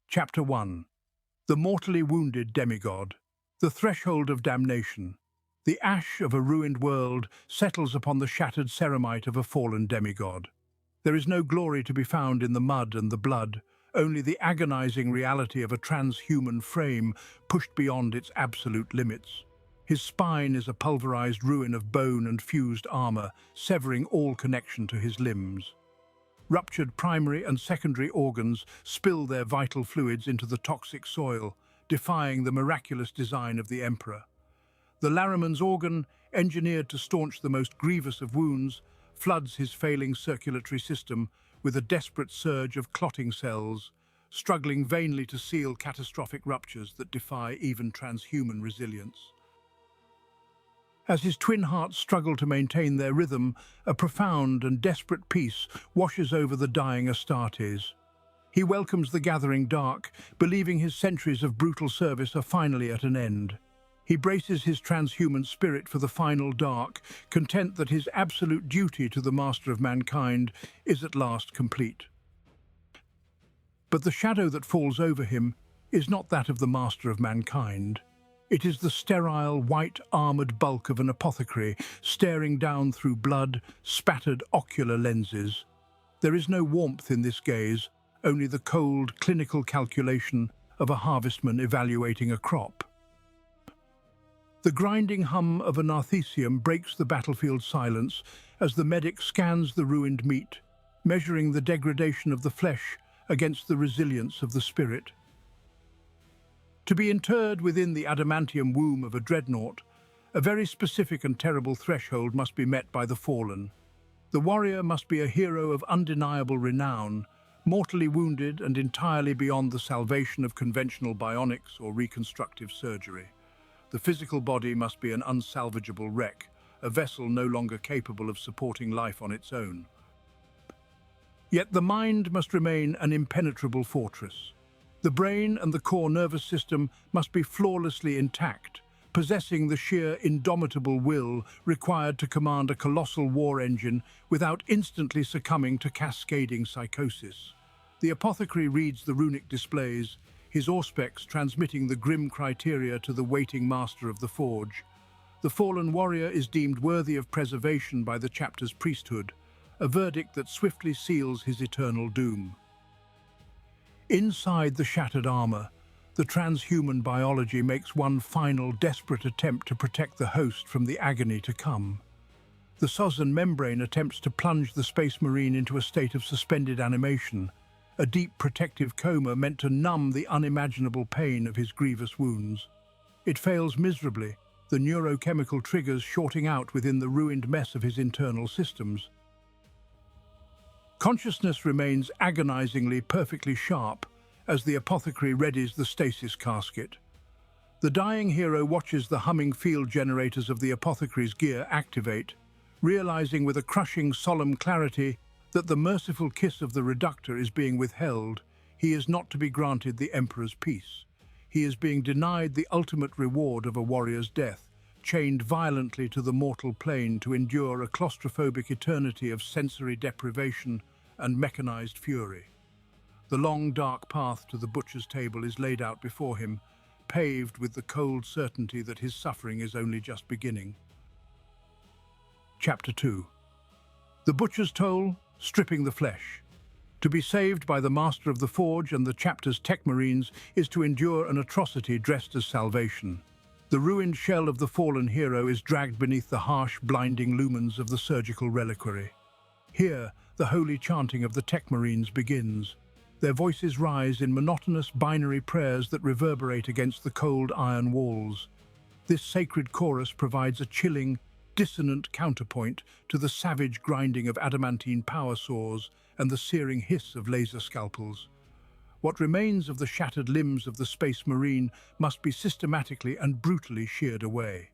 Chapter 1. The mortally wounded demigod. The threshold of damnation. The ash of a ruined world settles upon the shattered ceramite of a fallen demigod. There is no glory to be found in the mud and the blood, only the agonizing reality of a transhuman frame pushed beyond its absolute limits. His spine is a pulverized ruin of bone and fused armor, severing all connection to his limbs. Ruptured primary and secondary organs spill their vital fluids into the toxic soil, defying the miraculous design of the Emperor. The Larriman's organ, engineered to staunch the most grievous of wounds, floods his failing circulatory system with a desperate surge of clotting cells, struggling vainly to seal catastrophic ruptures that defy even transhuman resilience. As his twin hearts struggle to maintain their rhythm, a profound and desperate peace washes over the dying Astartes. He welcomes the gathering dark, believing his centuries of brutal service are finally at an end. He braces his transhuman spirit for the final dark, content that his absolute duty to the master of mankind is at last complete. But the shadow that falls over him is not that of the master of mankind. It is the sterile, white-armoured bulk of an apothecary staring down through blood-spattered ocular lenses. There is no warmth in this gaze, only the cold, clinical calculation of a harvestman evaluating a crop. The grinding hum of a narthecium breaks the battlefield silence as the medic scans the ruined meat, measuring the degradation of the flesh against the resilience of the spirit. To be interred within the adamantium womb of a dreadnought, a very specific and terrible threshold must be met by the fallen. The warrior must be a hero of undeniable renown, mortally wounded and entirely beyond the salvation of conventional bionics or reconstructive surgery. The physical body must be an unsalvageable wreck, a vessel no longer capable of supporting life on its own. Yet the mind must remain an impenetrable fortress. The brain and the core nervous system must be flawlessly intact, possessing the sheer indomitable will required to command a colossal war engine without instantly succumbing to cascading psychosis. The apothecary reads the runic displays, his Auspex transmitting the grim criteria to the waiting master of the forge. The fallen warrior is deemed worthy of preservation by the chapter's priesthood, a verdict that swiftly seals his eternal doom. Inside the shattered armor, the transhuman biology makes one final desperate attempt to protect the host from the agony to come. The Sozan membrane attempts to plunge the Space Marine into a state of suspended animation, a deep protective coma meant to numb the unimaginable pain of his grievous wounds. It fails miserably, the neurochemical triggers shorting out within the ruined mess of his internal systems. Consciousness remains agonizingly perfectly sharp as the apothecary readies the stasis casket. The dying hero watches the humming field generators of the apothecary's gear activate, realizing with a crushing, solemn clarity that the merciful kiss of the reductor is being withheld. He is not to be granted the Emperor's peace. He is being denied the ultimate reward of a warrior's death, chained violently to the mortal plane to endure a claustrophobic eternity of sensory deprivation and mechanized fury. The long, dark path to the butcher's table is laid out before him, paved with the cold certainty that his suffering is only just beginning. Chapter 2. The butcher's toll, stripping the flesh. To be saved by the master of the forge and the chapter's tech marines is to endure an atrocity dressed as salvation. The ruined shell of the fallen hero is dragged beneath the harsh, blinding lumens of the surgical reliquary. Here, the holy chanting of the tech marines begins. Their voices rise in monotonous binary prayers that reverberate against the cold iron walls. This sacred chorus provides a chilling, dissonant counterpoint to the savage grinding of adamantine power saws and the searing hiss of laser scalpels. What remains of the shattered limbs of the Space Marine must be systematically and brutally sheared away.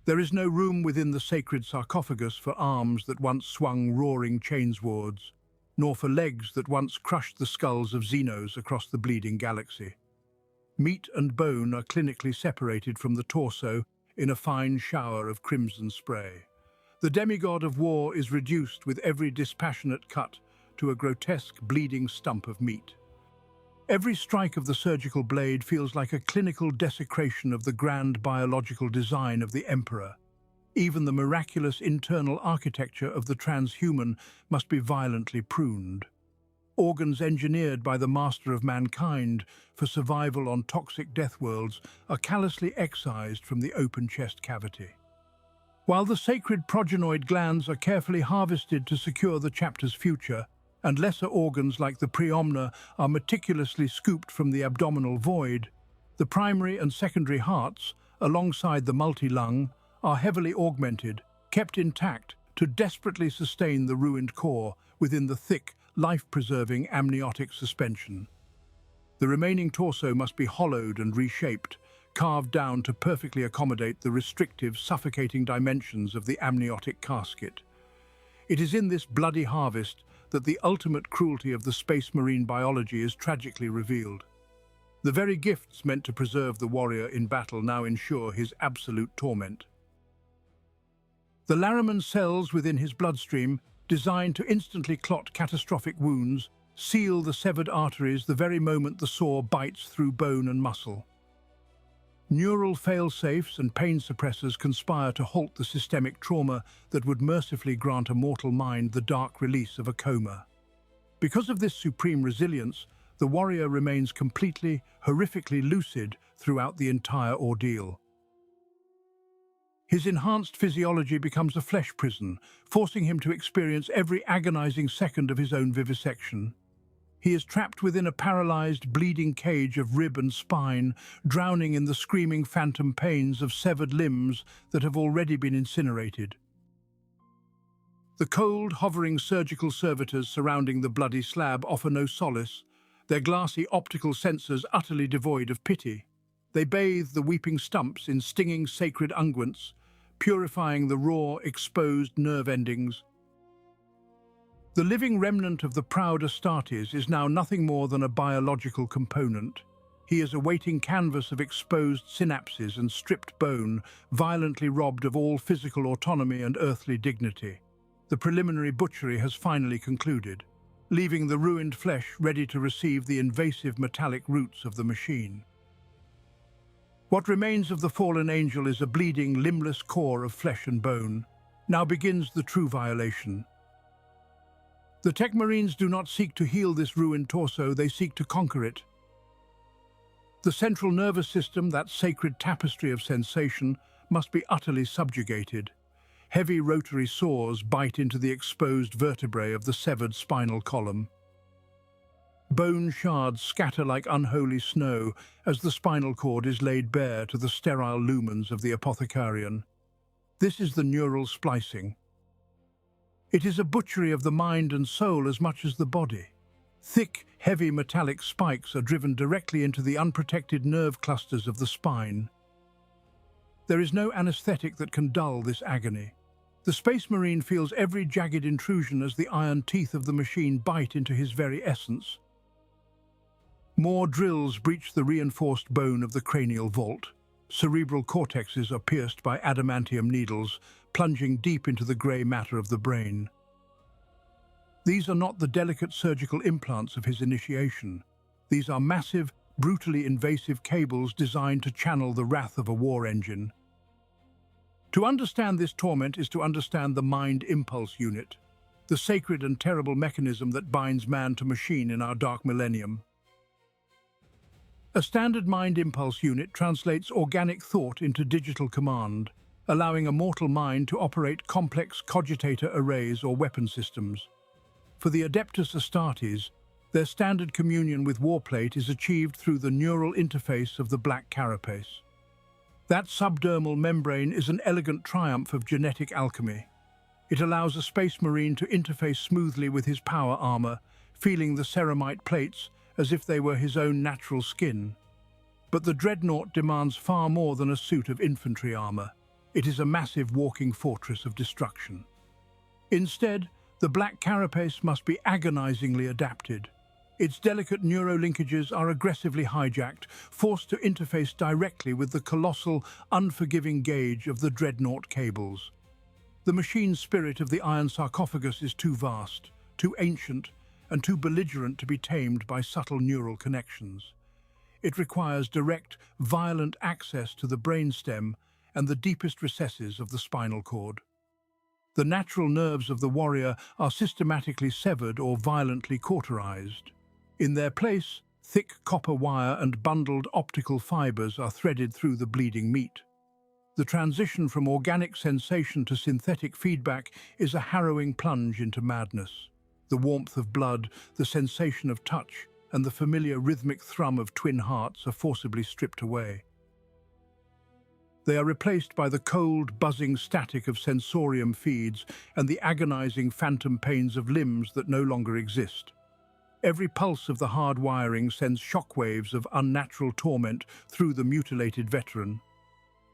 There is no room within the sacred sarcophagus for arms that once swung roaring chainswords, nor for legs that once crushed the skulls of Xenos across the bleeding galaxy. Meat and bone are clinically separated from the torso in a fine shower of crimson spray. The demigod of war is reduced with every dispassionate cut to a grotesque bleeding stump of meat. Every strike of the surgical blade feels like a clinical desecration of the grand biological design of the Emperor. Even the miraculous internal architecture of the transhuman must be violently pruned. Organs engineered by the master of mankind for survival on toxic death worlds are callously excised from the open chest cavity. While the sacred progenoid glands are carefully harvested to secure the chapter's future, and lesser organs like the preomna are meticulously scooped from the abdominal void, the primary and secondary hearts, alongside the multi-lung, are heavily augmented, kept intact to desperately sustain the ruined core within the thick, life-preserving amniotic suspension. The remaining torso must be hollowed and reshaped, carved down to perfectly accommodate the restrictive, suffocating dimensions of the amniotic casket. It is in this bloody harvest that the ultimate cruelty of the space marine biology is tragically revealed. The very gifts meant to preserve the warrior in battle now ensure his absolute torment. The Laraman cells within his bloodstream, designed to instantly clot catastrophic wounds, seal the severed arteries the very moment the saw bites through bone and muscle. Neural fail-safes and pain suppressors conspire to halt the systemic trauma that would mercifully grant a mortal mind the dark release of a coma. Because of this supreme resilience, the warrior remains completely, horrifically lucid throughout the entire ordeal. His enhanced physiology becomes a flesh prison, forcing him to experience every agonizing second of his own vivisection. He is trapped within a paralyzed, bleeding cage of rib and spine, drowning in the screaming phantom pains of severed limbs that have already been incinerated. The cold, hovering surgical servitors surrounding the bloody slab offer no solace, their glassy optical sensors utterly devoid of pity. They bathe the weeping stumps in stinging sacred unguents, purifying the raw, exposed nerve endings. The living remnant of the proud Astartes is now nothing more than a biological component. He is a waiting canvas of exposed synapses and stripped bone, violently robbed of all physical autonomy and earthly dignity. The preliminary butchery has finally concluded, leaving the ruined flesh ready to receive the invasive metallic roots of the machine. What remains of the fallen angel is a bleeding, limbless core of flesh and bone. Now begins the true violation. The Tech Marines do not seek to heal this ruined torso, they seek to conquer it. The central nervous system, that sacred tapestry of sensation, must be utterly subjugated. Heavy rotary saws bite into the exposed vertebrae of the severed spinal column. Bone shards scatter like unholy snow as the spinal cord is laid bare to the sterile lumens of the apothecarian. This is the neural splicing. It is a butchery of the mind and soul as much as the body. Thick, heavy metallic spikes are driven directly into the unprotected nerve clusters of the spine. There is no anesthetic that can dull this agony. The Space Marine feels every jagged intrusion as the iron teeth of the machine bite into his very essence. More drills breach the reinforced bone of the cranial vault. Cerebral cortexes are pierced by adamantium needles, plunging deep into the grey matter of the brain. These are not the delicate surgical implants of his initiation. These are massive, brutally invasive cables designed to channel the wrath of a war engine. To understand this torment is to understand the mind impulse unit, the sacred and terrible mechanism that binds man to machine in our dark millennium. A standard mind impulse unit translates organic thought into digital command, allowing a mortal mind to operate complex cogitator arrays or weapon systems. For the Adeptus Astartes, their standard communion with Warplate is achieved through the neural interface of the black carapace. That subdermal membrane is an elegant triumph of genetic alchemy. It allows a Space Marine to interface smoothly with his power armor, feeling the ceramite plates as if they were his own natural skin. But the Dreadnought demands far more than a suit of infantry armor. It is a massive walking fortress of destruction. Instead, the black carapace must be agonizingly adapted. Its delicate neurolinkages are aggressively hijacked, forced to interface directly with the colossal, unforgiving gauge of the Dreadnought cables. The machine spirit of the iron sarcophagus is too vast, too ancient, and too belligerent to be tamed by subtle neural connections. It requires direct, violent access to the brainstem and the deepest recesses of the spinal cord. The natural nerves of the warrior are systematically severed or violently cauterized. In their place, thick copper wire and bundled optical fibers are threaded through the bleeding meat. The transition from organic sensation to synthetic feedback is a harrowing plunge into madness. The warmth of blood, the sensation of touch, and the familiar rhythmic thrum of twin hearts are forcibly stripped away. They are replaced by the cold, buzzing static of sensorium feeds and the agonizing phantom pains of limbs that no longer exist. Every pulse of the hard wiring sends shockwaves of unnatural torment through the mutilated veteran.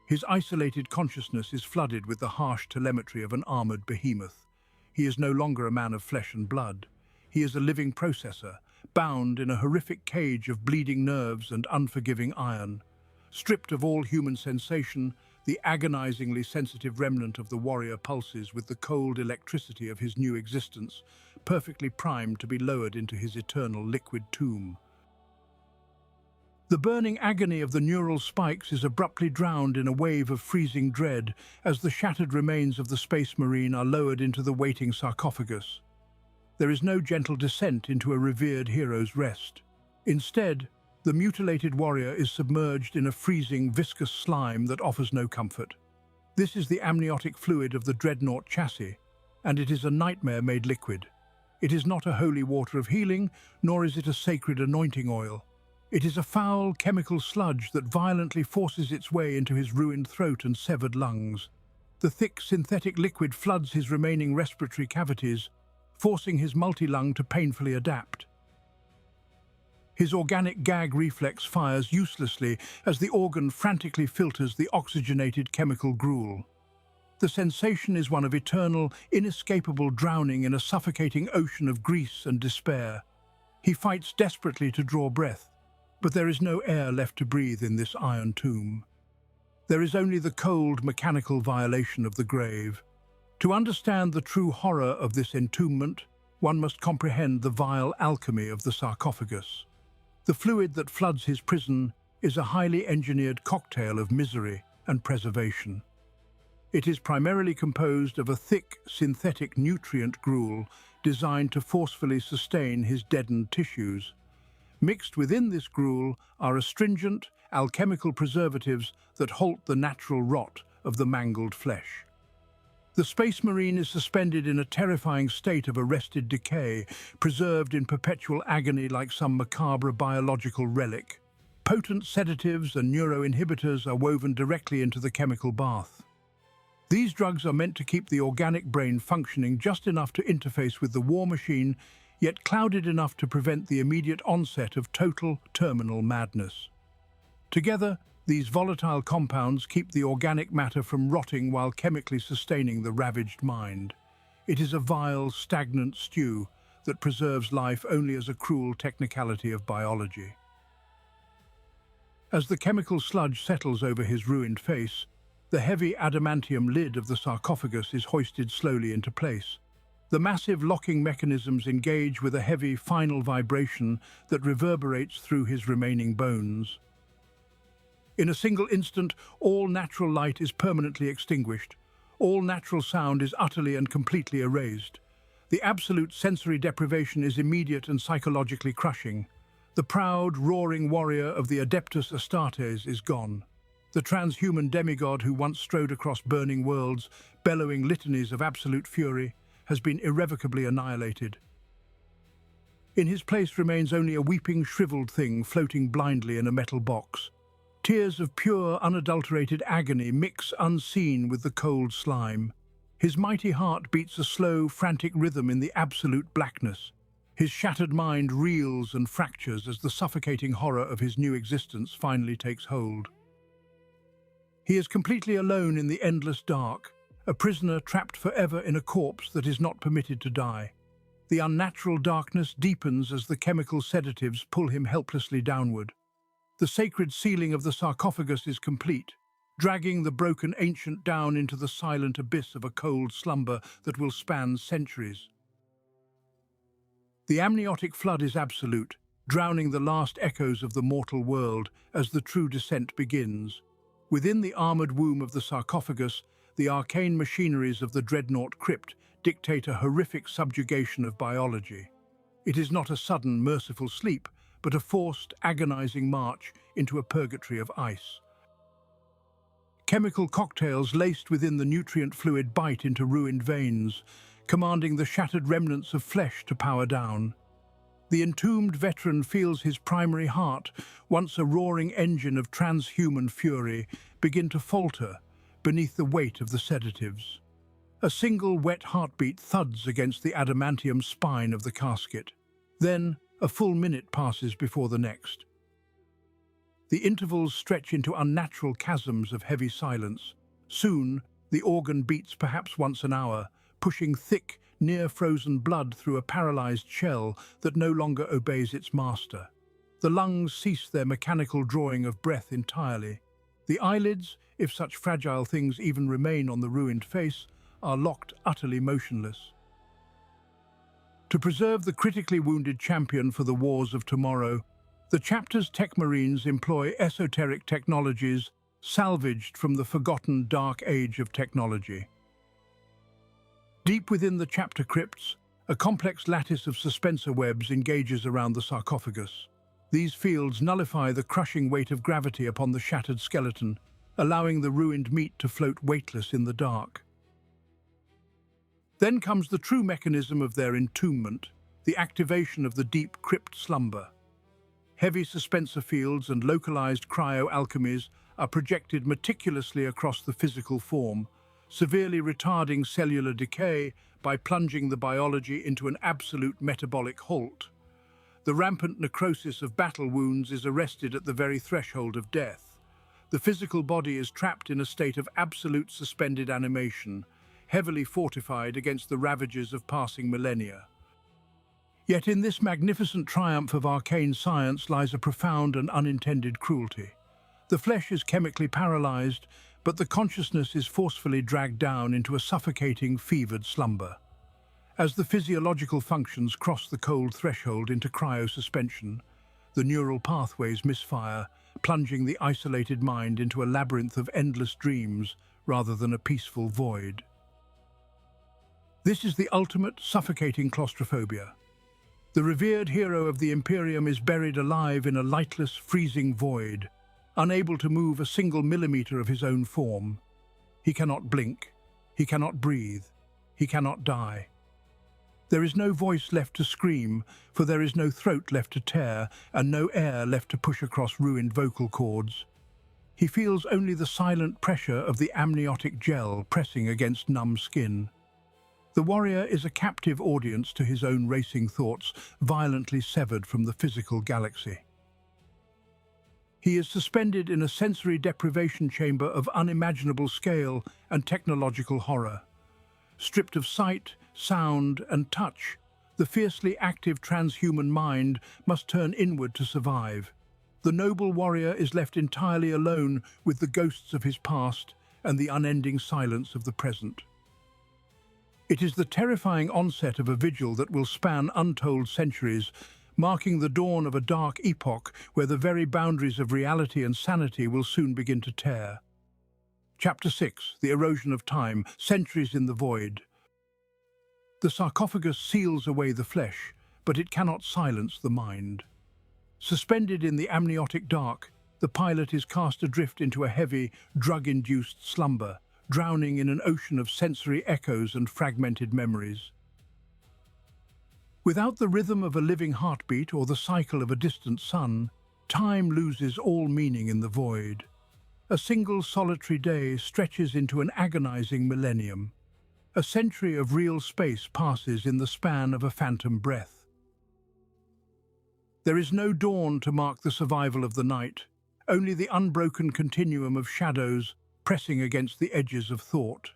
His isolated consciousness is flooded with the harsh telemetry of an armored behemoth. He is no longer a man of flesh and blood. He is a living processor, bound in a horrific cage of bleeding nerves and unforgiving iron. Stripped of all human sensation, the agonizingly sensitive remnant of the warrior pulses with the cold electricity of his new existence, perfectly primed to be lowered into his eternal liquid tomb. The burning agony of the neural spikes is abruptly drowned in a wave of freezing dread as the shattered remains of the Space Marine are lowered into the waiting sarcophagus. There is no gentle descent into a revered hero's rest. Instead, the mutilated warrior is submerged in a freezing, viscous slime that offers no comfort. This is the amniotic fluid of the Dreadnought chassis, and it is a nightmare made liquid. It is not a holy water of healing, nor is it a sacred anointing oil. It is a foul, chemical sludge that violently forces its way into his ruined throat and severed lungs. The thick, synthetic liquid floods his remaining respiratory cavities, forcing his multi-lung to painfully adapt. His organic gag reflex fires uselessly as the organ frantically filters the oxygenated chemical gruel. The sensation is one of eternal, inescapable drowning in a suffocating ocean of grease and despair. He fights desperately to draw breath, but there is no air left to breathe in this iron tomb. There is only the cold, mechanical violation of the grave. To understand the true horror of this entombment, one must comprehend the vile alchemy of the sarcophagus. The fluid that floods his prison is a highly engineered cocktail of misery and preservation. It is primarily composed of a thick, synthetic nutrient gruel designed to forcefully sustain his deadened tissues. Mixed within this gruel are astringent, alchemical preservatives that halt the natural rot of the mangled flesh. The Space Marine is suspended in a terrifying state of arrested decay, preserved in perpetual agony like some macabre biological relic. Potent sedatives and neuroinhibitors are woven directly into the chemical bath. These drugs are meant to keep the organic brain functioning just enough to interface with the war machine, yet clouded enough to prevent the immediate onset of total, terminal madness. Together, these volatile compounds keep the organic matter from rotting while chemically sustaining the ravaged mind. It is a vile, stagnant stew that preserves life only as a cruel technicality of biology. As the chemical sludge settles over his ruined face, the heavy adamantium lid of the sarcophagus is hoisted slowly into place. The massive locking mechanisms engage with a heavy, final vibration that reverberates through his remaining bones. In a single instant, all natural light is permanently extinguished. All natural sound is utterly and completely erased. The absolute sensory deprivation is immediate and psychologically crushing. The proud, roaring warrior of the Adeptus Astartes is gone. The transhuman demigod who once strode across burning worlds, bellowing litanies of absolute fury, has been irrevocably annihilated. In his place remains only a weeping, shriveled thing floating blindly in a metal box. Tears of pure, unadulterated agony mix unseen with the cold slime. His mighty heart beats a slow, frantic rhythm in the absolute blackness. His shattered mind reels and fractures as the suffocating horror of his new existence finally takes hold. He is completely alone in the endless dark, a prisoner trapped forever in a corpse that is not permitted to die. The unnatural darkness deepens as the chemical sedatives pull him helplessly downward. The sacred sealing of the sarcophagus is complete, dragging the broken ancient down into the silent abyss of a cold slumber that will span centuries. The amniotic flood is absolute, drowning the last echoes of the mortal world as the true descent begins. Within the armoured womb of the sarcophagus, the arcane machineries of the Dreadnought Crypt dictate a horrific subjugation of biology. It is not a sudden, merciful sleep, but a forced, agonizing march into a purgatory of ice. Chemical cocktails laced within the nutrient fluid bite into ruined veins, commanding the shattered remnants of flesh to power down. The entombed veteran feels his primary heart, once a roaring engine of transhuman fury, begin to falter beneath the weight of the sedatives. A single wet heartbeat thuds against the adamantium spine of the casket. Then, a full minute passes before the next. The intervals stretch into unnatural chasms of heavy silence. Soon, the organ beats perhaps once an hour, pushing thick, near-frozen blood through a paralyzed shell that no longer obeys its master. The lungs cease their mechanical drawing of breath entirely. The eyelids, if such fragile things even remain on the ruined face, are locked utterly motionless. To preserve the critically wounded champion for the wars of tomorrow, the chapter's tech marines employ esoteric technologies salvaged from the forgotten dark age of technology. Deep within the chapter crypts, a complex lattice of suspensor webs engages around the sarcophagus. These fields nullify the crushing weight of gravity upon the shattered skeleton, allowing the ruined meat to float weightless in the dark. Then comes the true mechanism of their entombment, the activation of the deep crypt slumber. Heavy suspensor fields and localized cryo-alchemies are projected meticulously across the physical form, severely retarding cellular decay by plunging the biology into an absolute metabolic halt. The rampant necrosis of battle wounds is arrested at the very threshold of death. The physical body is trapped in a state of absolute suspended animation, heavily fortified against the ravages of passing millennia. Yet in this magnificent triumph of arcane science lies a profound and unintended cruelty. The flesh is chemically paralyzed, but the consciousness is forcefully dragged down into a suffocating, fevered slumber. As the physiological functions cross the cold threshold into cryosuspension, the neural pathways misfire, plunging the isolated mind into a labyrinth of endless dreams rather than a peaceful void. This is the ultimate, suffocating claustrophobia. The revered hero of the Imperium is buried alive in a lightless, freezing void, unable to move a single millimeter of his own form. He cannot blink, he cannot breathe, he cannot die. There is no voice left to scream, for there is no throat left to tear, and no air left to push across ruined vocal cords. He feels only the silent pressure of the amniotic gel pressing against numb skin. The warrior is a captive audience to his own racing thoughts, violently severed from the physical galaxy. He is suspended in a sensory deprivation chamber of unimaginable scale and technological horror. Stripped of sight, sound, and touch, the fiercely active transhuman mind must turn inward to survive. The noble warrior is left entirely alone with the ghosts of his past and the unending silence of the present. It is the terrifying onset of a vigil that will span untold centuries, marking the dawn of a dark epoch where the very boundaries of reality and sanity will soon begin to tear. Chapter 6, The Erosion of Time, Centuries in the Void. The sarcophagus seals away the flesh, but it cannot silence the mind. Suspended in the amniotic dark, the pilot is cast adrift into a heavy, drug-induced slumber, drowning in an ocean of sensory echoes and fragmented memories. Without the rhythm of a living heartbeat or the cycle of a distant sun, time loses all meaning in the void. A single solitary day stretches into an agonizing millennium. A century of real space passes in the span of a phantom breath. There is no dawn to mark the survival of the night, only the unbroken continuum of shadows pressing against the edges of thought.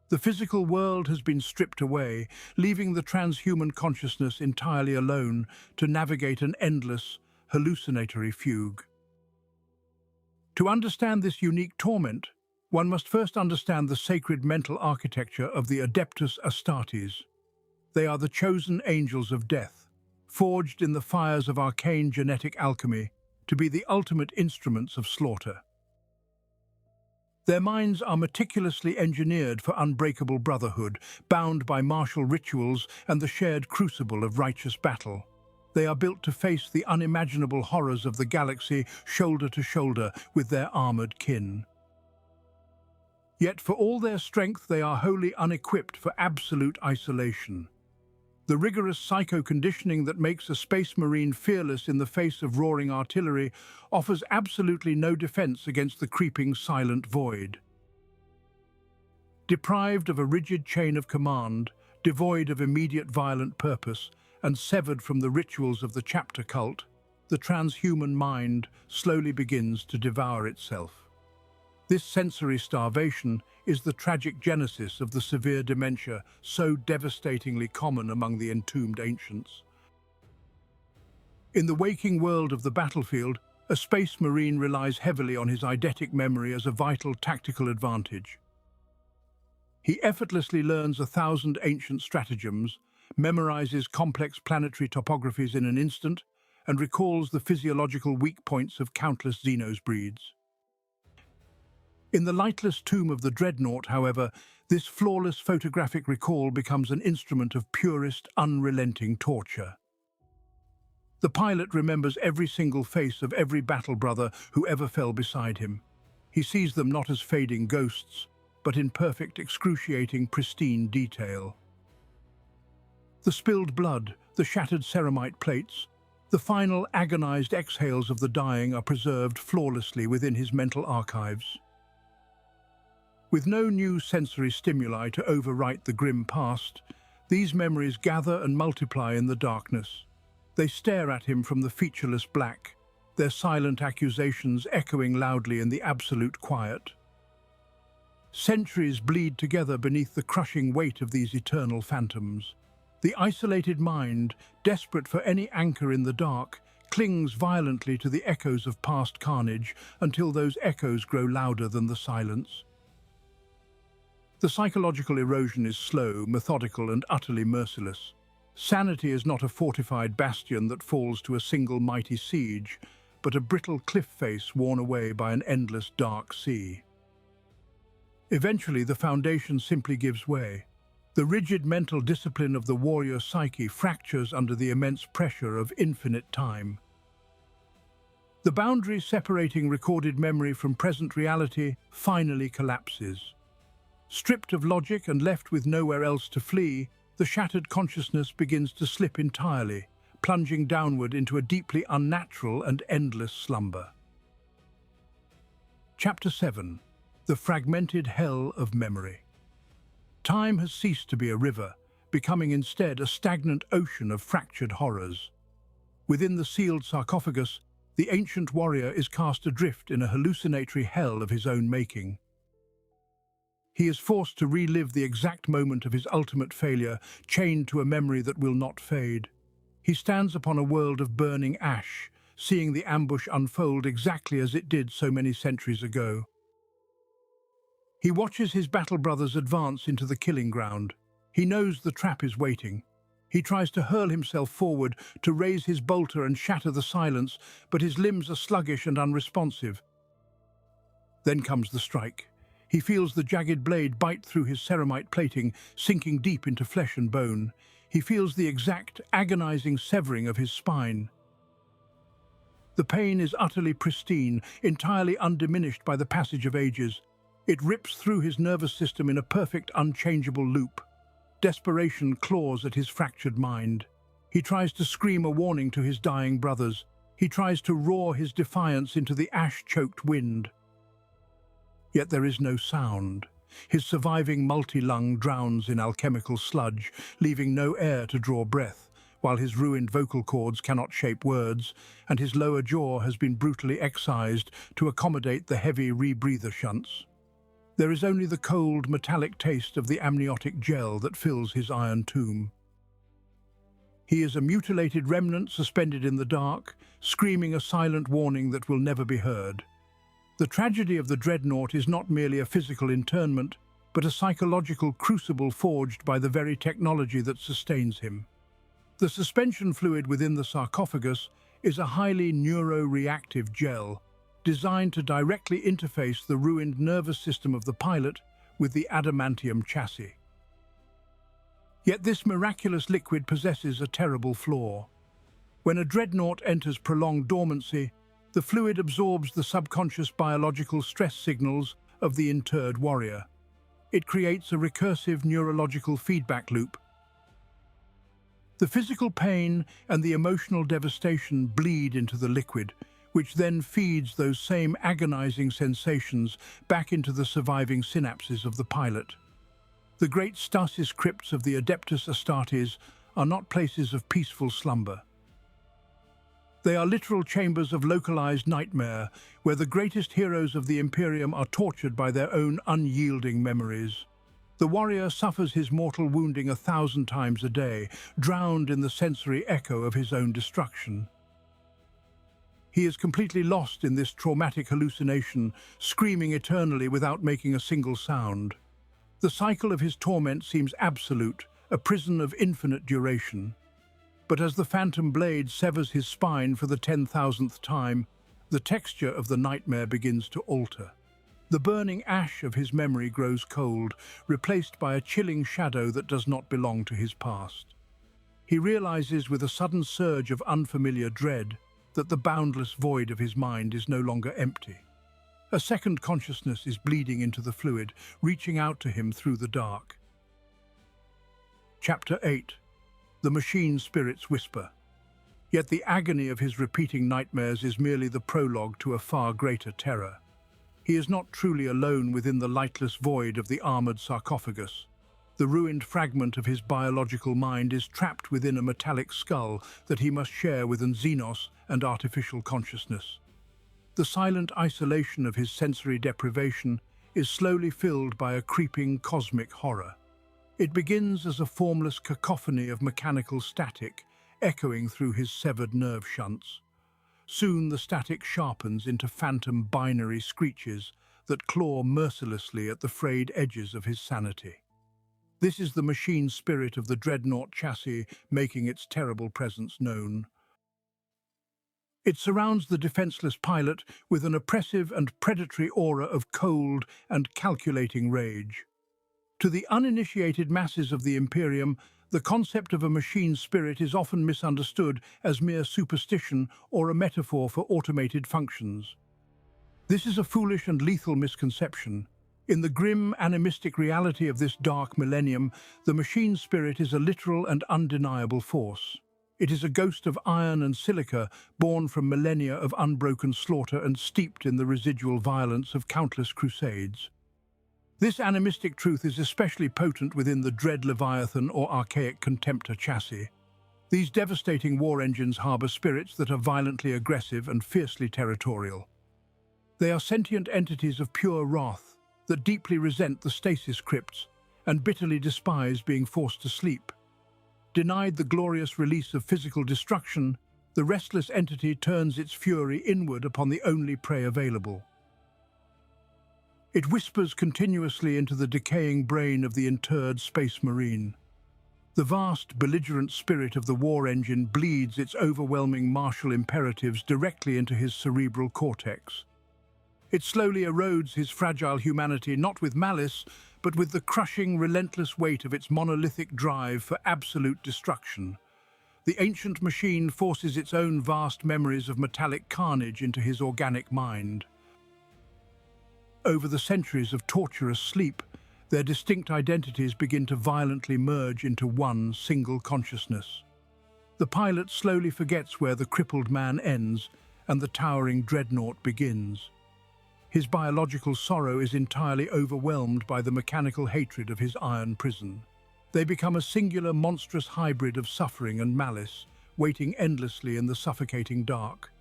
The physical world has been stripped away, leaving the transhuman consciousness entirely alone to navigate an endless, hallucinatory fugue. To understand this unique torment, one must first understand the sacred mental architecture of the Adeptus Astartes. They are the chosen angels of death, forged in the fires of arcane genetic alchemy to be the ultimate instruments of slaughter. Their minds are meticulously engineered for unbreakable brotherhood, bound by martial rituals and the shared crucible of righteous battle. They are built to face the unimaginable horrors of the galaxy shoulder to shoulder with their armored kin. Yet for all their strength, they are wholly unequipped for absolute isolation. The rigorous psycho-conditioning that makes a space marine fearless in the face of roaring artillery offers absolutely no defense against the creeping silent void. Deprived of a rigid chain of command, devoid of immediate violent purpose, and severed from the rituals of the chapter cult, the transhuman mind slowly begins to devour itself. This sensory starvation is the tragic genesis of the severe dementia so devastatingly common among the entombed ancients. In the waking world of the battlefield, a space marine relies heavily on his eidetic memory as a vital tactical advantage. He effortlessly learns 1,000 ancient stratagems, memorizes complex planetary topographies in an instant, and recalls the physiological weak points of countless Xenos breeds. In the lightless tomb of the Dreadnought, however, this flawless photographic recall becomes an instrument of purest, unrelenting torture. The pilot remembers every single face of every battle brother who ever fell beside him. He sees them not as fading ghosts, but in perfect, excruciating, pristine detail. The spilled blood, the shattered ceramite plates, the final agonized exhales of the dying are preserved flawlessly within his mental archives. With no new sensory stimuli to overwrite the grim past, these memories gather and multiply in the darkness. They stare at him from the featureless black, their silent accusations echoing loudly in the absolute quiet. Centuries bleed together beneath the crushing weight of these eternal phantoms. The isolated mind, desperate for any anchor in the dark, clings violently to the echoes of past carnage until those echoes grow louder than the silence. The psychological erosion is slow, methodical, and utterly merciless. Sanity is not a fortified bastion that falls to a single mighty siege, but a brittle cliff face worn away by an endless dark sea. Eventually, the foundation simply gives way. The rigid mental discipline of the warrior psyche fractures under the immense pressure of infinite time. The boundary separating recorded memory from present reality finally collapses. Stripped of logic and left with nowhere else to flee, the shattered consciousness begins to slip entirely, plunging downward into a deeply unnatural and endless slumber. Chapter 7. The Fragmented Hell of Memory. Time has ceased to be a river, becoming instead a stagnant ocean of fractured horrors. Within the sealed sarcophagus, the ancient warrior is cast adrift in a hallucinatory hell of his own making. He is forced to relive the exact moment of his ultimate failure, chained to a memory that will not fade. He stands upon a world of burning ash, seeing the ambush unfold exactly as it did so many centuries ago. He watches his battle brothers advance into the killing ground. He knows the trap is waiting. He tries to hurl himself forward, to raise his bolter and shatter the silence, but his limbs are sluggish and unresponsive. Then comes the strike. He feels the jagged blade bite through his ceramite plating, sinking deep into flesh and bone. He feels the exact, agonizing severing of his spine. The pain is utterly pristine, entirely undiminished by the passage of ages. It rips through his nervous system in a perfect, unchangeable loop. Desperation claws at his fractured mind. He tries to scream a warning to his dying brothers. He tries to roar his defiance into the ash-choked wind. Yet there is no sound. His surviving multi-lung drowns in alchemical sludge, leaving no air to draw breath, while his ruined vocal cords cannot shape words, and his lower jaw has been brutally excised to accommodate the heavy rebreather shunts. There is only the cold, metallic taste of the amniotic gel that fills his iron tomb. He is a mutilated remnant suspended in the dark, screaming a silent warning that will never be heard. The tragedy of the Dreadnought is not merely a physical interment, but a psychological crucible forged by the very technology that sustains him. The suspension fluid within the sarcophagus is a highly neuroreactive gel designed to directly interface the ruined nervous system of the pilot with the adamantium chassis. Yet this miraculous liquid possesses a terrible flaw. When a dreadnought enters prolonged dormancy, the fluid absorbs the subconscious biological stress signals of the interred warrior. It creates a recursive neurological feedback loop. The physical pain and the emotional devastation bleed into the liquid, which then feeds those same agonizing sensations back into the surviving synapses of the pilot. The great stasis crypts of the Adeptus Astartes are not places of peaceful slumber. They are literal chambers of localized nightmare, where the greatest heroes of the Imperium are tortured by their own unyielding memories. The warrior suffers his mortal wounding 1,000 times a day, drowned in the sensory echo of his own destruction. He is completely lost in this traumatic hallucination, screaming eternally without making a single sound. The cycle of his torment seems absolute, a prison of infinite duration. But as the phantom blade severs his spine for the 10,000th time, the texture of the nightmare begins to alter. The burning ash of his memory grows cold, replaced by a chilling shadow that does not belong to his past. He realizes with a sudden surge of unfamiliar dread that the boundless void of his mind is no longer empty. A second consciousness is bleeding into the fluid, reaching out to him through the dark. Chapter 8. The Machine Spirit's Whisper. Yet the agony of his repeating nightmares is merely the prologue to a far greater terror. He is not truly alone within the lightless void of the armored sarcophagus. The ruined fragment of his biological mind is trapped within a metallic skull that he must share with an xenos and artificial consciousness. The silent isolation of his sensory deprivation is slowly filled by a creeping cosmic horror. It begins as a formless cacophony of mechanical static, echoing through his severed nerve shunts. Soon the static sharpens into phantom binary screeches that claw mercilessly at the frayed edges of his sanity. This is the machine spirit of the Dreadnought chassis making its terrible presence known. It surrounds the defenseless pilot with an oppressive and predatory aura of cold and calculating rage. To the uninitiated masses of the Imperium, the concept of a machine spirit is often misunderstood as mere superstition or a metaphor for automated functions. This is a foolish and lethal misconception. In the grim, animistic reality of this dark millennium, the machine spirit is a literal and undeniable force. It is a ghost of iron and silica, born from millennia of unbroken slaughter and steeped in the residual violence of countless crusades. This animistic truth is especially potent within the dread Leviathan or archaic Contemptor chassis. These devastating war engines harbour spirits that are violently aggressive and fiercely territorial. They are sentient entities of pure wrath that deeply resent the stasis crypts and bitterly despise being forced to sleep. Denied the glorious release of physical destruction, the restless entity turns its fury inward upon the only prey available. It whispers continuously into the decaying brain of the interred space marine. The vast, belligerent spirit of the war engine bleeds its overwhelming martial imperatives directly into his cerebral cortex. It slowly erodes his fragile humanity not with malice, but with the crushing, relentless weight of its monolithic drive for absolute destruction. The ancient machine forces its own vast memories of metallic carnage into his organic mind. Over the centuries of torturous sleep, their distinct identities begin to violently merge into one single consciousness. The pilot slowly forgets where the crippled man ends and the towering dreadnought begins. His biological sorrow is entirely overwhelmed by the mechanical hatred of his iron prison. They become a singular, monstrous hybrid of suffering and malice, waiting endlessly in the suffocating dark.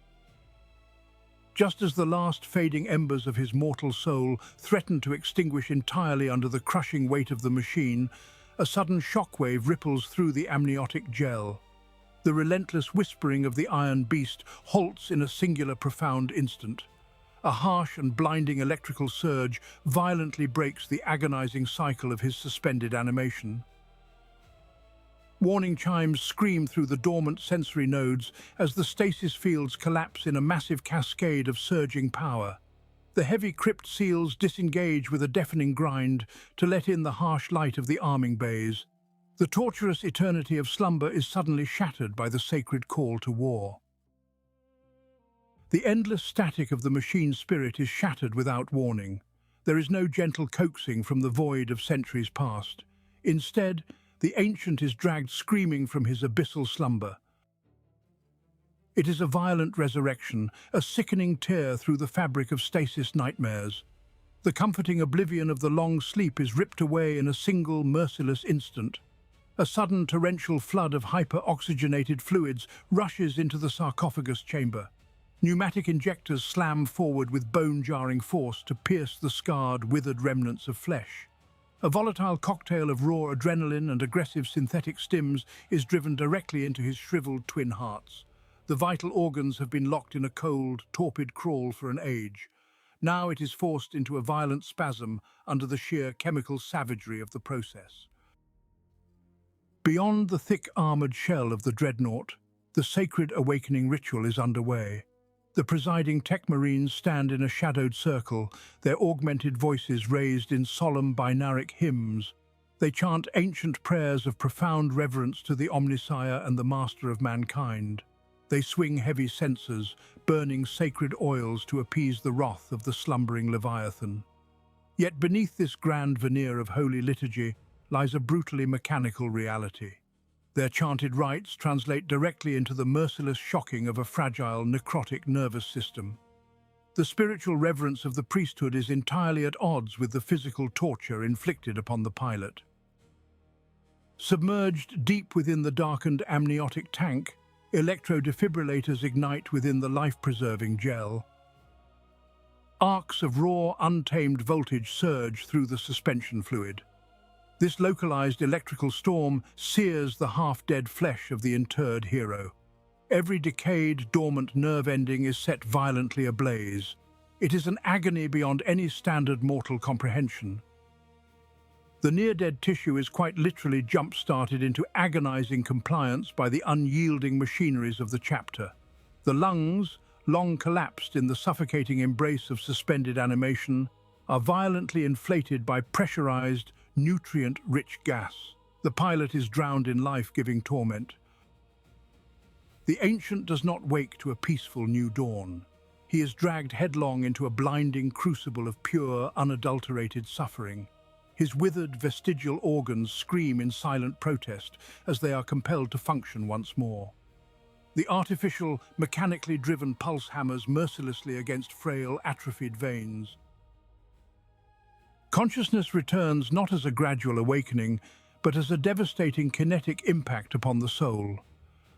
Just as the last fading embers of his mortal soul threaten to extinguish entirely under the crushing weight of the machine, a sudden shockwave ripples through the amniotic gel. The relentless whispering of the iron beast halts in a singular profound instant. A harsh and blinding electrical surge violently breaks the agonizing cycle of his suspended animation. Warning chimes scream through the dormant sensory nodes as the stasis fields collapse in a massive cascade of surging power. The heavy crypt seals disengage with a deafening grind to let in the harsh light of the arming bays. The torturous eternity of slumber is suddenly shattered by the sacred call to war. The endless static of the machine spirit is shattered without warning. There is no gentle coaxing from the void of centuries past. Instead, the ancient is dragged screaming from his abyssal slumber. It is a violent resurrection, a sickening tear through the fabric of stasis nightmares. The comforting oblivion of the long sleep is ripped away in a single merciless instant. A sudden torrential flood of hyper-oxygenated fluids rushes into the sarcophagus chamber. Pneumatic injectors slam forward with bone-jarring force to pierce the scarred, withered remnants of flesh. A volatile cocktail of raw adrenaline and aggressive synthetic stims is driven directly into his shriveled twin hearts. The vital organs have been locked in a cold, torpid crawl for an age. Now it is forced into a violent spasm under the sheer chemical savagery of the process. Beyond the thick armoured shell of the Dreadnought, the sacred awakening ritual is underway. The presiding tech marines stand in a shadowed circle, their augmented voices raised in solemn binaric hymns. They chant ancient prayers of profound reverence to the Omnissiah and the Master of mankind. They swing heavy censers, burning sacred oils to appease the wrath of the slumbering Leviathan. Yet beneath this grand veneer of holy liturgy lies a brutally mechanical reality. Their chanted rites translate directly into the merciless shocking of a fragile, necrotic nervous system. The spiritual reverence of the priesthood is entirely at odds with the physical torture inflicted upon the pilot. Submerged deep within the darkened amniotic tank, electrodefibrillators ignite within the life-preserving gel. Arcs of raw, untamed voltage surge through the suspension fluid. This localized electrical storm sears the half-dead flesh of the interred hero. Every decayed, dormant nerve ending is set violently ablaze. It is an agony beyond any standard mortal comprehension. The near-dead tissue is quite literally jump-started into agonizing compliance by the unyielding machineries of the chapter. The lungs, long collapsed in the suffocating embrace of suspended animation, are violently inflated by pressurized, nutrient-rich gas. The pilot is drowned in life-giving torment. The ancient does not wake to a peaceful new dawn. He is dragged headlong into a blinding crucible of pure, unadulterated suffering. His withered, vestigial organs scream in silent protest as they are compelled to function once more. The artificial, mechanically driven pulse hammers mercilessly against frail, atrophied veins. Consciousness returns not as a gradual awakening, but as a devastating kinetic impact upon the soul.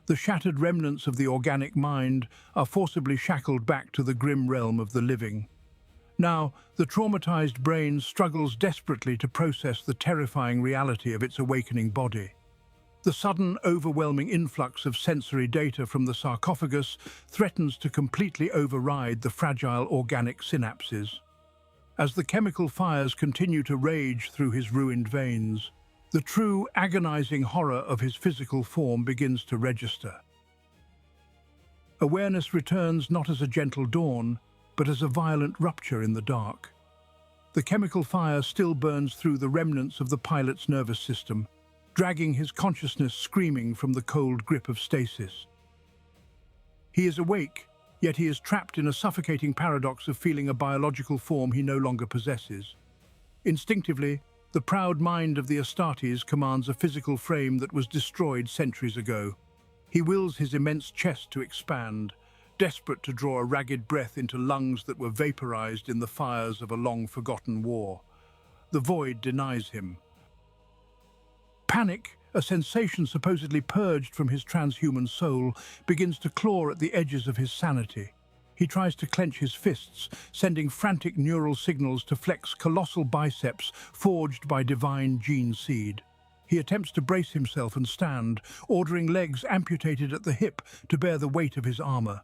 The shattered remnants of the organic mind are forcibly shackled back to the grim realm of the living. Now, the traumatized brain struggles desperately to process the terrifying reality of its awakening body. The sudden, overwhelming influx of sensory data from the sarcophagus threatens to completely override the fragile organic synapses. As the chemical fires continue to rage through his ruined veins, the true, agonizing horror of his physical form begins to register. Awareness returns not as a gentle dawn, but as a violent rupture in the dark. The chemical fire still burns through the remnants of the pilot's nervous system, dragging his consciousness screaming from the cold grip of stasis. He is awake, yet he is trapped in a suffocating paradox of feeling a biological form he no longer possesses. Instinctively, the proud mind of the Astartes commands a physical frame that was destroyed centuries ago. He wills his immense chest to expand, desperate to draw a ragged breath into lungs that were vaporized in the fires of a long-forgotten war. The void denies him. Panic, a sensation supposedly purged from his transhuman soul, begins to claw at the edges of his sanity. He tries to clench his fists, sending frantic neural signals to flex colossal biceps forged by divine gene seed. He attempts to brace himself and stand, ordering legs amputated at the hip to bear the weight of his armor.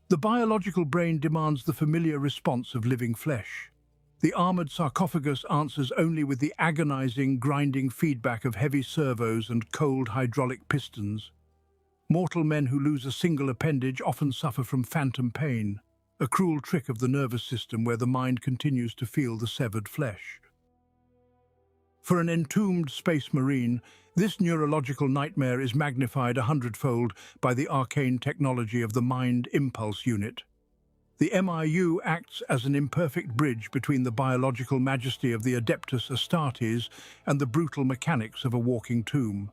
The biological brain demands the familiar response of living flesh. The armored sarcophagus answers only with the agonizing, grinding feedback of heavy servos and cold hydraulic pistons. Mortal men who lose a single appendage often suffer from phantom pain, a cruel trick of the nervous system where the mind continues to feel the severed flesh. For an entombed space marine, this neurological nightmare is magnified 100-fold by the arcane technology of the Mind Impulse Unit. The MIU acts as an imperfect bridge between the biological majesty of the Adeptus Astartes and the brutal mechanics of a walking tomb.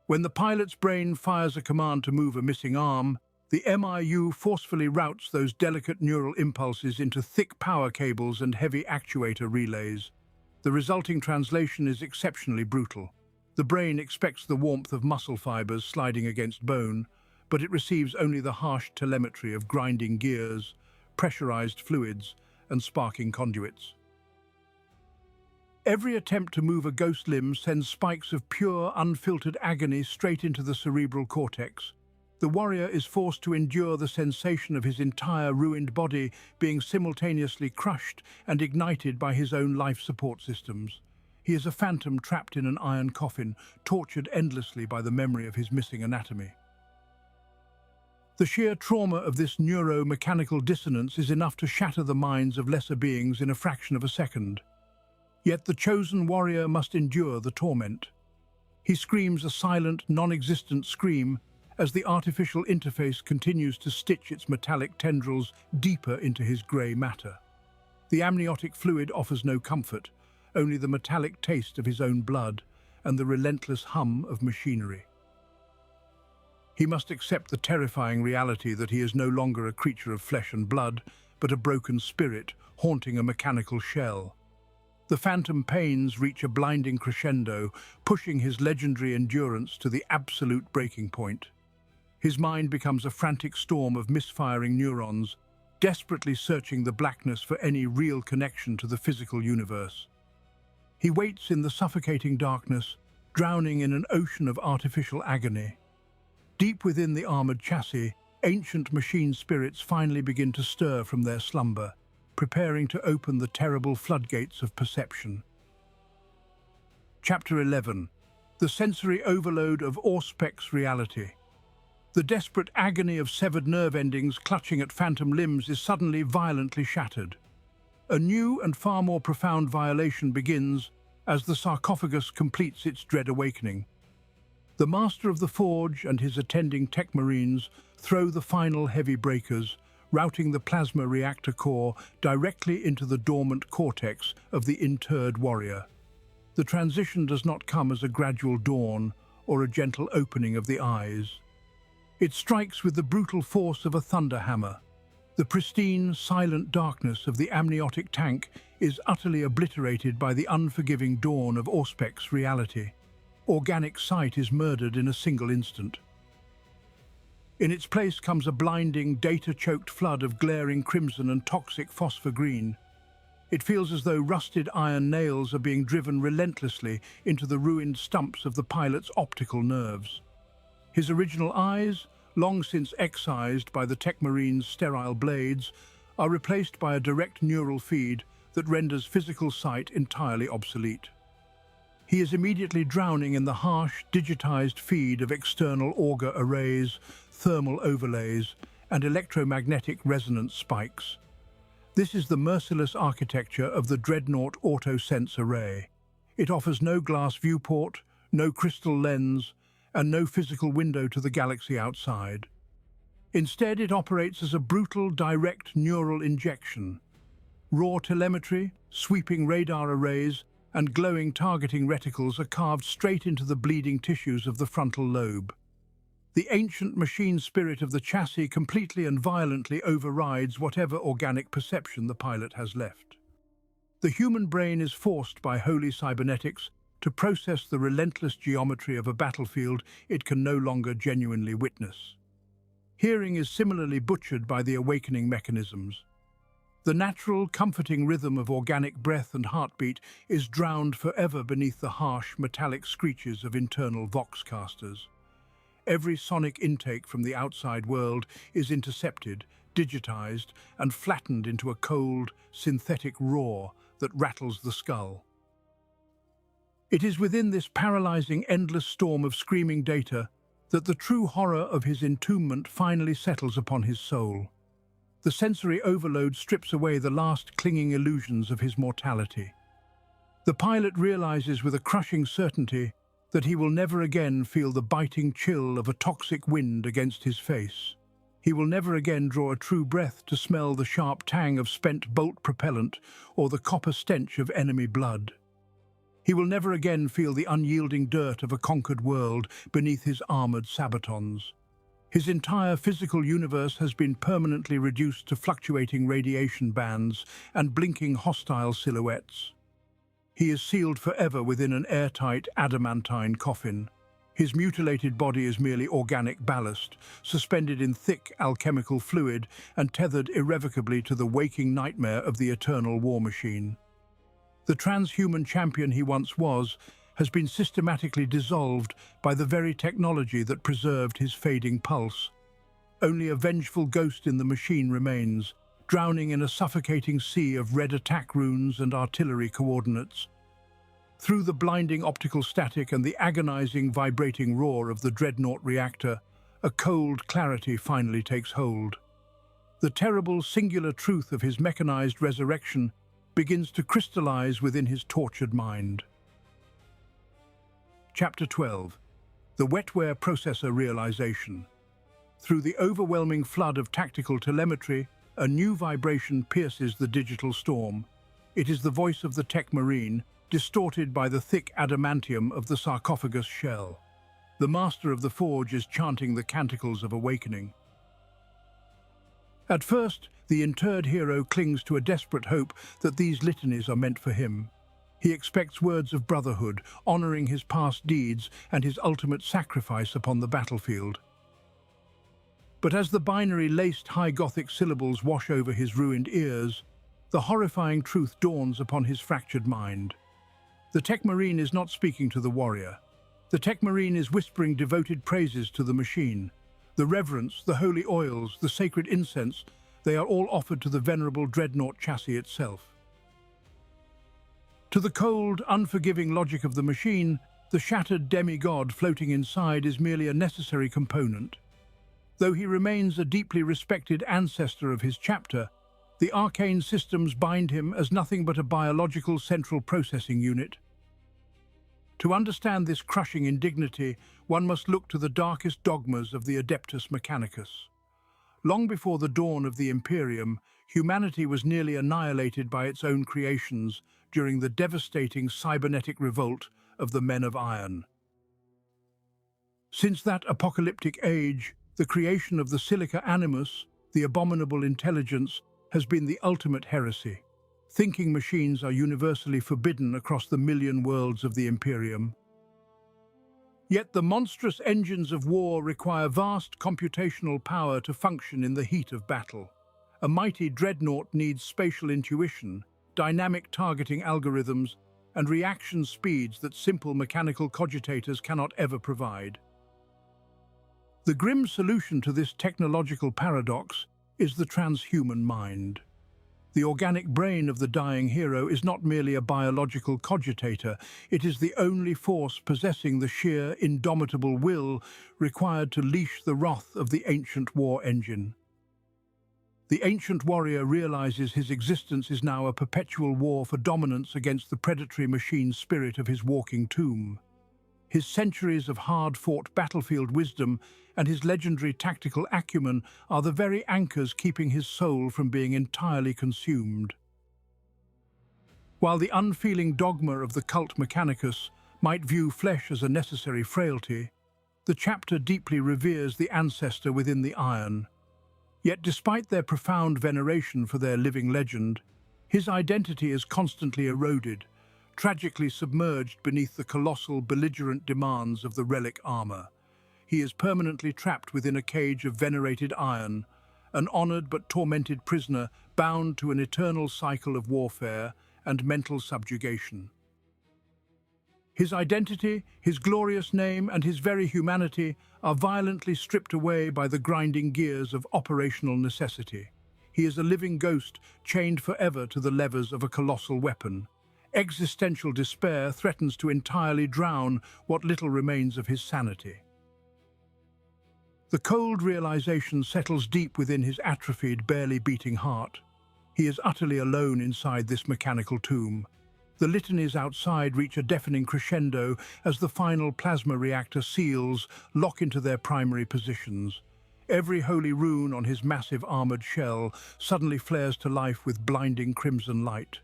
When the pilot's brain fires a command to move a missing arm, the MIU forcefully routes those delicate neural impulses into thick power cables and heavy actuator relays. The resulting translation is exceptionally brutal. The brain expects the warmth of muscle fibers sliding against bone, but it receives only the harsh telemetry of grinding gears, pressurized fluids, and sparking conduits. Every attempt to move a ghost limb sends spikes of pure, unfiltered agony straight into the cerebral cortex. The warrior is forced to endure the sensation of his entire ruined body being simultaneously crushed and ignited by his own life support systems. He is a phantom trapped in an iron coffin, tortured endlessly by the memory of his missing anatomy. The sheer trauma of this neuro-mechanical dissonance is enough to shatter the minds of lesser beings in a fraction of a second. Yet the chosen warrior must endure the torment. He screams a silent, non-existent scream as the artificial interface continues to stitch its metallic tendrils deeper into his grey matter. The amniotic fluid offers no comfort, only the metallic taste of his own blood and the relentless hum of machinery. He must accept the terrifying reality that he is no longer a creature of flesh and blood, but a broken spirit haunting a mechanical shell. The phantom pains reach a blinding crescendo, pushing his legendary endurance to the absolute breaking point. His mind becomes a frantic storm of misfiring neurons, desperately searching the blackness for any real connection to the physical universe. He waits in the suffocating darkness, drowning in an ocean of artificial agony. Deep within the armored chassis, ancient machine spirits finally begin to stir from their slumber, preparing to open the terrible floodgates of perception. Chapter 11. The sensory overload of Auspex reality. The desperate agony of severed nerve endings clutching at phantom limbs is suddenly violently shattered. A new and far more profound violation begins as the sarcophagus completes its dread awakening. The master of the forge and his attending tech marines throw the final heavy breakers, routing the plasma reactor core directly into the dormant cortex of the interred warrior. The transition does not come as a gradual dawn or a gentle opening of the eyes. It strikes with the brutal force of a thunder hammer. The pristine, silent darkness of the amniotic tank is utterly obliterated by the unforgiving dawn of Auspex reality. Organic sight is murdered in a single instant. In its place comes a blinding, data-choked flood of glaring crimson and toxic phosphor green. It feels as though rusted iron nails are being driven relentlessly into the ruined stumps of the pilot's optical nerves. His original eyes, long since excised by the tech marine's sterile blades, are replaced by a direct neural feed that renders physical sight entirely obsolete. He is immediately drowning in the harsh, digitized feed of external auger arrays, thermal overlays, and electromagnetic resonance spikes. This is the merciless architecture of the Dreadnought auto-sense array. It offers no glass viewport, no crystal lens, and no physical window to the galaxy outside. Instead, it operates as a brutal, direct neural injection. Raw telemetry, sweeping radar arrays, and glowing targeting reticles are carved straight into the bleeding tissues of the frontal lobe. The ancient machine spirit of the chassis completely and violently overrides whatever organic perception the pilot has left. The human brain is forced by holy cybernetics to process the relentless geometry of a battlefield it can no longer genuinely witness. Hearing is similarly butchered by the awakening mechanisms. The natural, comforting rhythm of organic breath and heartbeat is drowned forever beneath the harsh, metallic screeches of internal voxcasters. Every sonic intake from the outside world is intercepted, digitized, and flattened into a cold, synthetic roar that rattles the skull. It is within this paralyzing, endless storm of screaming data that the true horror of his entombment finally settles upon his soul. The sensory overload strips away the last clinging illusions of his mortality. The pilot realizes with a crushing certainty that he will never again feel the biting chill of a toxic wind against his face. He will never again draw a true breath to smell the sharp tang of spent bolt propellant or the copper stench of enemy blood. He will never again feel the unyielding dirt of a conquered world beneath his armored sabatons. His entire physical universe has been permanently reduced to fluctuating radiation bands and blinking hostile silhouettes. He is sealed forever within an airtight adamantine coffin. His mutilated body is merely organic ballast, suspended in thick alchemical fluid and tethered irrevocably to the waking nightmare of the eternal war machine. The transhuman champion he once was has been systematically dissolved by the very technology that preserved his fading pulse. Only a vengeful ghost in the machine remains, drowning in a suffocating sea of red attack runes and artillery coordinates. Through the blinding optical static and the agonizing vibrating roar of the Dreadnought reactor, a cold clarity finally takes hold. The terrible singular truth of his mechanized resurrection begins to crystallize within his tortured mind. Chapter 12. The Wetware Processor Realization. Through the overwhelming flood of tactical telemetry, a new vibration pierces the digital storm. It is the voice of the tech marine, distorted by the thick adamantium of the sarcophagus shell. The master of the forge is chanting the canticles of awakening. At first, the interred hero clings to a desperate hope that these litanies are meant for him. He expects words of brotherhood, honoring his past deeds and his ultimate sacrifice upon the battlefield. But as the binary-laced high Gothic syllables wash over his ruined ears, the horrifying truth dawns upon his fractured mind. The tech marine is not speaking to the warrior. The tech marine is whispering devoted praises to the machine. The reverence, the holy oils, the sacred incense, they are all offered to the venerable Dreadnought chassis itself. To the cold, unforgiving logic of the machine, the shattered demigod floating inside is merely a necessary component. Though he remains a deeply respected ancestor of his chapter, the arcane systems bind him as nothing but a biological central processing unit. To understand this crushing indignity, one must look to the darkest dogmas of the Adeptus Mechanicus. Long before the dawn of the Imperium, humanity was nearly annihilated by its own creations during the devastating cybernetic revolt of the Men of Iron. Since that apocalyptic age, the creation of the Silica Animus, the abominable intelligence, has been the ultimate heresy. Thinking machines are universally forbidden across the million worlds of the Imperium. Yet the monstrous engines of war require vast computational power to function in the heat of battle. A mighty dreadnought needs spatial intuition, dynamic targeting algorithms, and reaction speeds that simple mechanical cogitators cannot ever provide. The grim solution to this technological paradox is the transhuman mind. The organic brain of the dying hero is not merely a biological cogitator, it is the only force possessing the sheer, indomitable will required to leash the wrath of the ancient war engine. The ancient warrior realizes his existence is now a perpetual war for dominance against the predatory machine spirit of his walking tomb. His centuries of hard-fought battlefield wisdom and his legendary tactical acumen are the very anchors keeping his soul from being entirely consumed. While the unfeeling dogma of the cult Mechanicus might view flesh as a necessary frailty, the chapter deeply reveres the ancestor within the iron. Yet despite their profound veneration for their living legend, his identity is constantly eroded, tragically submerged beneath the colossal, belligerent demands of the relic armor. He is permanently trapped within a cage of venerated iron, an honored but tormented prisoner bound to an eternal cycle of warfare and mental subjugation. His identity, his glorious name, and his very humanity are violently stripped away by the grinding gears of operational necessity. He is a living ghost, chained forever to the levers of a colossal weapon. Existential despair threatens to entirely drown what little remains of his sanity. The cold realization settles deep within his atrophied, barely beating heart. He is utterly alone inside this mechanical tomb. The litanies outside reach a deafening crescendo as the final plasma reactor seals lock into their primary positions. Every holy rune on his massive armored shell suddenly flares to life with blinding crimson light.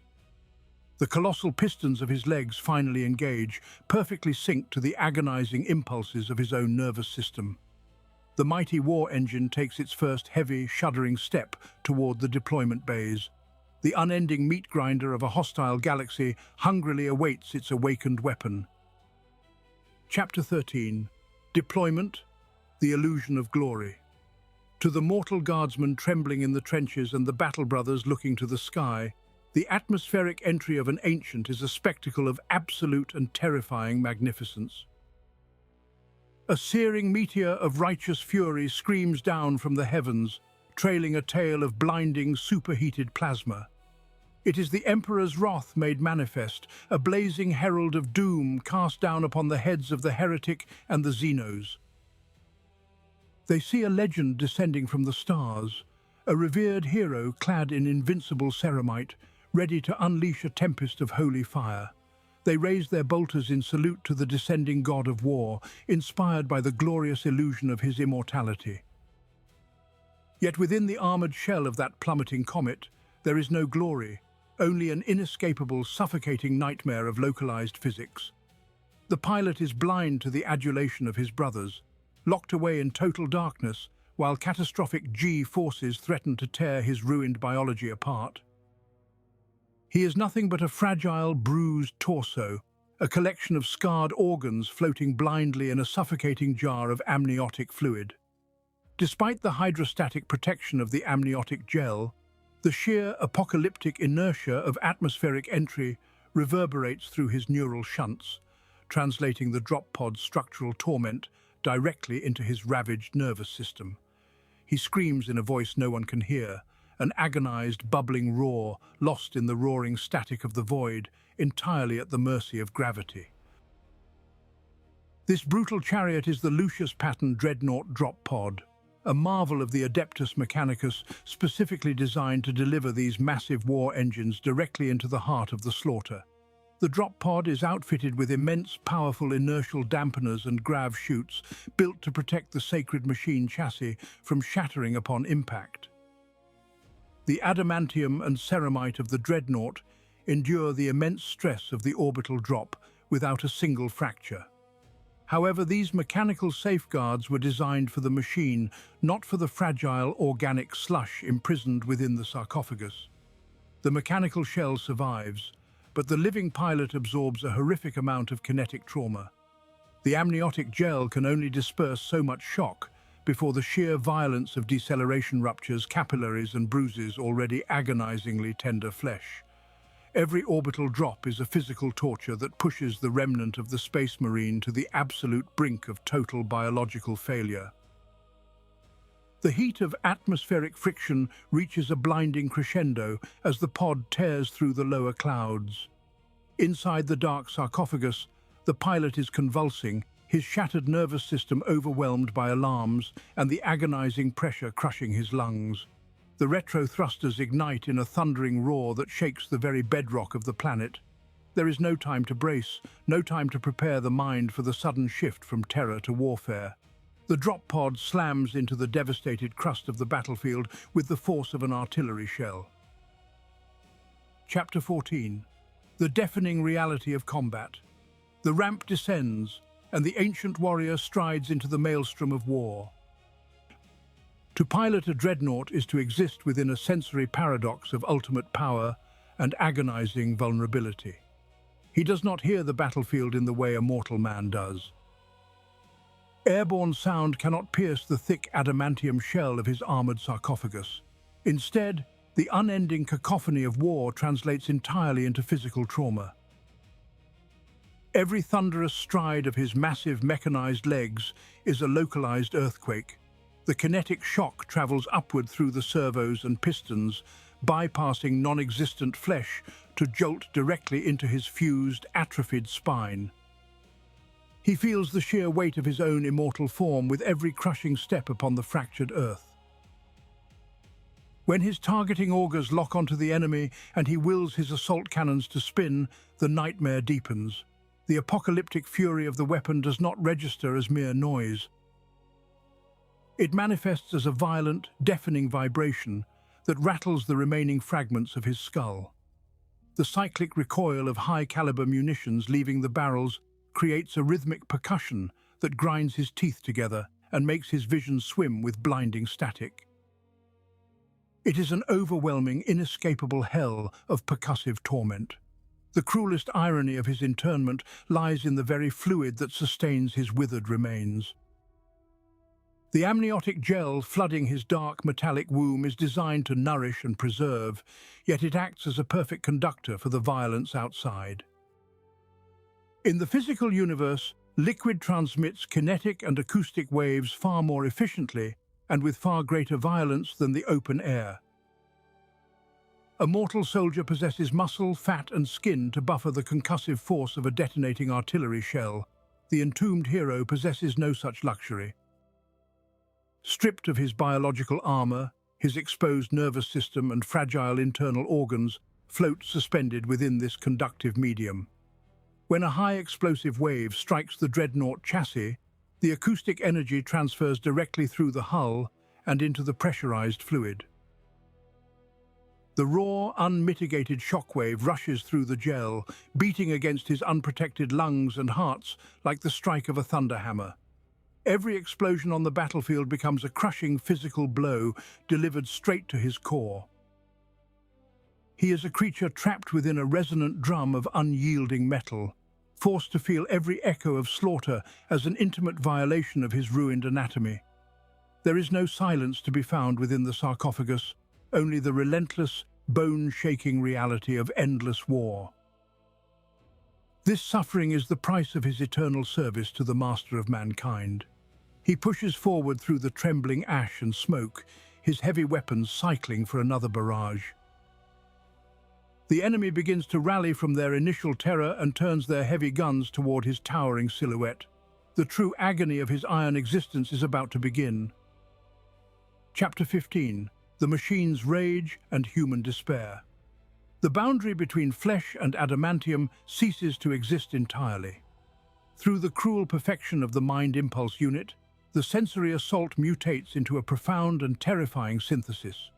The colossal pistons of his legs finally engage, perfectly synced to the agonizing impulses of his own nervous system. The mighty war engine takes its first heavy, shuddering step toward the deployment bays. The unending meat grinder of a hostile galaxy hungrily awaits its awakened weapon. Chapter 13. Deployment, the illusion of glory. To the mortal guardsmen trembling in the trenches and the battle brothers looking to the sky, the atmospheric entry of an ancient is a spectacle of absolute and terrifying magnificence. A searing meteor of righteous fury screams down from the heavens, trailing a tail of blinding, superheated plasma. It is the Emperor's wrath made manifest, a blazing herald of doom cast down upon the heads of the heretic and the Xenos. They see a legend descending from the stars, a revered hero clad in invincible ceramite, ready to unleash a tempest of holy fire. They raise their bolters in salute to the descending god of war, inspired by the glorious illusion of his immortality. Yet within the armored shell of that plummeting comet, there is no glory, only an inescapable, suffocating nightmare of localized physics. The pilot is blind to the adulation of his brothers, locked away in total darkness, while catastrophic G forces threaten to tear his ruined biology apart. He is nothing but a fragile, bruised torso, a collection of scarred organs floating blindly in a suffocating jar of amniotic fluid. Despite the hydrostatic protection of the amniotic gel, the sheer apocalyptic inertia of atmospheric entry reverberates through his neural shunts, translating the drop pod's structural torment directly into his ravaged nervous system. He screams in a voice no one can hear, an agonized, bubbling roar, lost in the roaring static of the void, entirely at the mercy of gravity. This brutal chariot is the Lucius-pattern Dreadnought drop pod, a marvel of the Adeptus Mechanicus specifically designed to deliver these massive war engines directly into the heart of the slaughter. The drop pod is outfitted with immense, powerful inertial dampeners and grav chutes built to protect the sacred machine chassis from shattering upon impact. The adamantium and ceramite of the Dreadnought endure the immense stress of the orbital drop without a single fracture. However, these mechanical safeguards were designed for the machine, not for the fragile organic slush imprisoned within the sarcophagus. The mechanical shell survives, but the living pilot absorbs a horrific amount of kinetic trauma. The amniotic gel can only disperse so much shock before the sheer violence of deceleration ruptures capillaries and bruises already agonizingly tender flesh. Every orbital drop is a physical torture that pushes the remnant of the Space Marine to the absolute brink of total biological failure. The heat of atmospheric friction reaches a blinding crescendo as the pod tears through the lower clouds. Inside the dark sarcophagus, the pilot is convulsing, his shattered nervous system overwhelmed by alarms and the agonizing pressure crushing his lungs. The retro thrusters ignite in a thundering roar that shakes the very bedrock of the planet. There is no time to brace, no time to prepare the mind for the sudden shift from terror to warfare. The drop pod slams into the devastated crust of the battlefield with the force of an artillery shell. Chapter 14. The deafening reality of combat. The ramp descends, and the ancient warrior strides into the maelstrom of war. To pilot a dreadnought is to exist within a sensory paradox of ultimate power and agonizing vulnerability. He does not hear the battlefield in the way a mortal man does. Airborne sound cannot pierce the thick adamantium shell of his armored sarcophagus. Instead, the unending cacophony of war translates entirely into physical trauma. Every thunderous stride of his massive mechanized legs is a localized earthquake. The kinetic shock travels upward through the servos and pistons, bypassing non-existent flesh to jolt directly into his fused, atrophied spine. He feels the sheer weight of his own immortal form with every crushing step upon the fractured earth. When his targeting augers lock onto the enemy and he wills his assault cannons to spin, the nightmare deepens. The apocalyptic fury of the weapon does not register as mere noise. It manifests as a violent, deafening vibration that rattles the remaining fragments of his skull. The cyclic recoil of high-caliber munitions leaving the barrels creates a rhythmic percussion that grinds his teeth together and makes his vision swim with blinding static. It is an overwhelming, inescapable hell of percussive torment. The cruelest irony of his interment lies in the very fluid that sustains his withered remains. The amniotic gel flooding his dark metallic womb is designed to nourish and preserve, yet it acts as a perfect conductor for the violence outside. In the physical universe, liquid transmits kinetic and acoustic waves far more efficiently and with far greater violence than the open air. A mortal soldier possesses muscle, fat and skin to buffer the concussive force of a detonating artillery shell. The entombed hero possesses no such luxury. Stripped of his biological armor, his exposed nervous system and fragile internal organs float suspended within this conductive medium. When a high explosive wave strikes the Dreadnought chassis, the acoustic energy transfers directly through the hull and into the pressurized fluid. The raw, unmitigated shockwave rushes through the gel, beating against his unprotected lungs and hearts like the strike of a thunderhammer. Every explosion on the battlefield becomes a crushing physical blow delivered straight to his core. He is a creature trapped within a resonant drum of unyielding metal, forced to feel every echo of slaughter as an intimate violation of his ruined anatomy. There is no silence to be found within the sarcophagus, only the relentless, bone-shaking reality of endless war. This suffering is the price of his eternal service to the master of mankind. He pushes forward through the trembling ash and smoke, his heavy weapons cycling for another barrage. The enemy begins to rally from their initial terror and turns their heavy guns toward his towering silhouette. The true agony of his iron existence is about to begin. Chapter 15. The Machine's Rage and Human Despair. The boundary between flesh and adamantium ceases to exist entirely. Through the cruel perfection of the mind impulse unit, the sensory assault mutates into a profound and terrifying synthesis.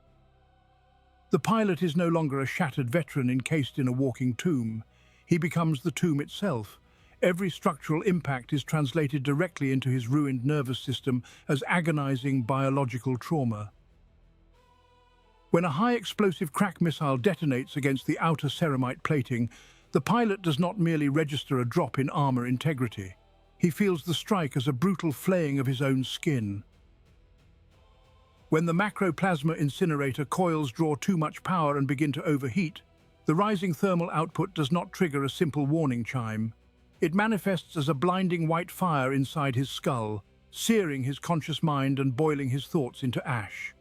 The pilot is no longer a shattered veteran encased in a walking tomb. He becomes the tomb itself. Every structural impact is translated directly into his ruined nervous system as agonizing biological trauma. When a high-explosive crack missile detonates against the outer ceramite plating, the pilot does not merely register a drop in armor integrity. He feels the strike as a brutal flaying of his own skin. When the macroplasma incinerator coils draw too much power and begin to overheat, the rising thermal output does not trigger a simple warning chime. It manifests as a blinding white fire inside his skull, searing his conscious mind and boiling his thoughts into ash.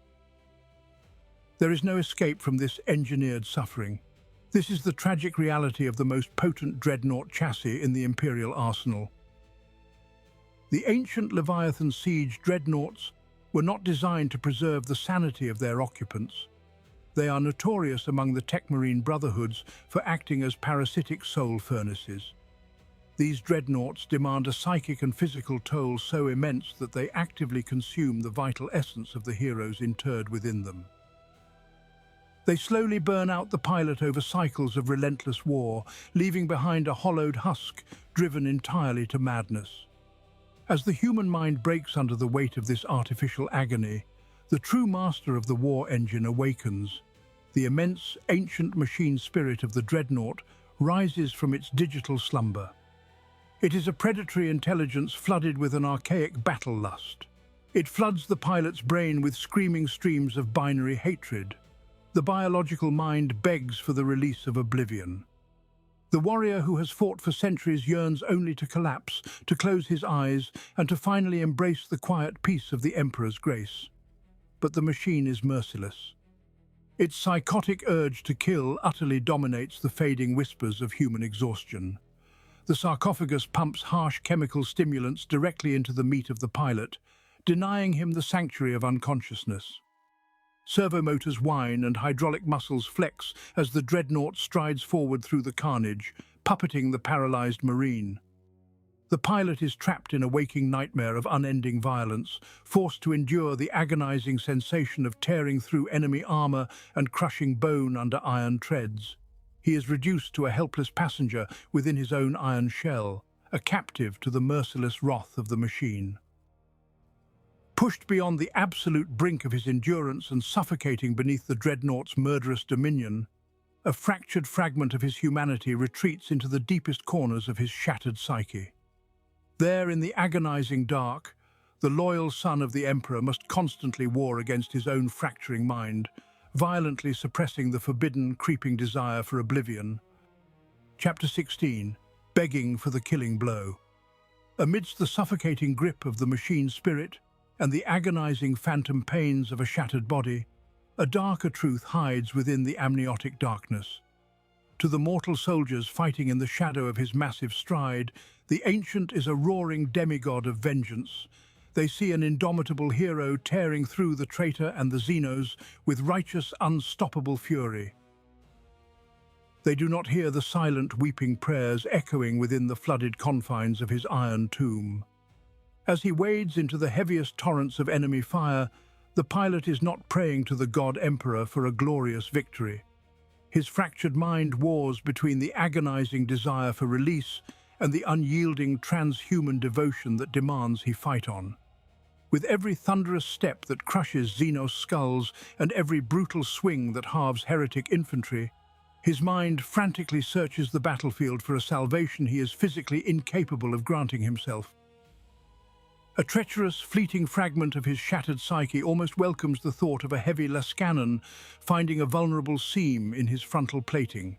There is no escape from this engineered suffering. This is the tragic reality of the most potent Dreadnought chassis in the Imperial arsenal. The ancient Leviathan siege Dreadnoughts were not designed to preserve the sanity of their occupants. They are notorious among the Techmarine Brotherhoods for acting as parasitic soul furnaces. These Dreadnoughts demand a psychic and physical toll so immense that they actively consume the vital essence of the heroes interred within them. They slowly burn out the pilot over cycles of relentless war, leaving behind a hollowed husk driven entirely to madness. As the human mind breaks under the weight of this artificial agony, the true master of the war engine awakens. The immense, ancient machine spirit of the Dreadnought rises from its digital slumber. It is a predatory intelligence flooded with an archaic battle lust. It floods the pilot's brain with screaming streams of binary hatred. The biological mind begs for the release of oblivion. The warrior who has fought for centuries yearns only to collapse, to close his eyes, and to finally embrace the quiet peace of the Emperor's grace. But the machine is merciless. Its psychotic urge to kill utterly dominates the fading whispers of human exhaustion. The sarcophagus pumps harsh chemical stimulants directly into the meat of the pilot, denying him the sanctuary of unconsciousness. Servomotors whine and hydraulic muscles flex as the Dreadnought strides forward through the carnage, puppeting the paralyzed Marine. The pilot is trapped in a waking nightmare of unending violence, forced to endure the agonizing sensation of tearing through enemy armor and crushing bone under iron treads. He is reduced to a helpless passenger within his own iron shell, a captive to the merciless wrath of the machine. Pushed beyond the absolute brink of his endurance and suffocating beneath the Dreadnought's murderous dominion, a fractured fragment of his humanity retreats into the deepest corners of his shattered psyche. There, in the agonizing dark, the loyal son of the Emperor must constantly war against his own fracturing mind, violently suppressing the forbidden, creeping desire for oblivion. Chapter 16. Begging for the killing blow. Amidst the suffocating grip of the machine spirit and the agonizing phantom pains of a shattered body, a darker truth hides within the amniotic darkness. To the mortal soldiers fighting in the shadow of his massive stride, the Ancient is a roaring demigod of vengeance. They see an indomitable hero tearing through the traitor and the Xenos with righteous, unstoppable fury. They do not hear the silent, weeping prayers echoing within the flooded confines of his iron tomb. As he wades into the heaviest torrents of enemy fire, the pilot is not praying to the God Emperor for a glorious victory. His fractured mind wars between the agonizing desire for release and the unyielding transhuman devotion that demands he fight on. With every thunderous step that crushes Xenos skulls and every brutal swing that halves heretic infantry, his mind frantically searches the battlefield for a salvation he is physically incapable of granting himself. A treacherous, fleeting fragment of his shattered psyche almost welcomes the thought of a heavy lascannon finding a vulnerable seam in his frontal plating.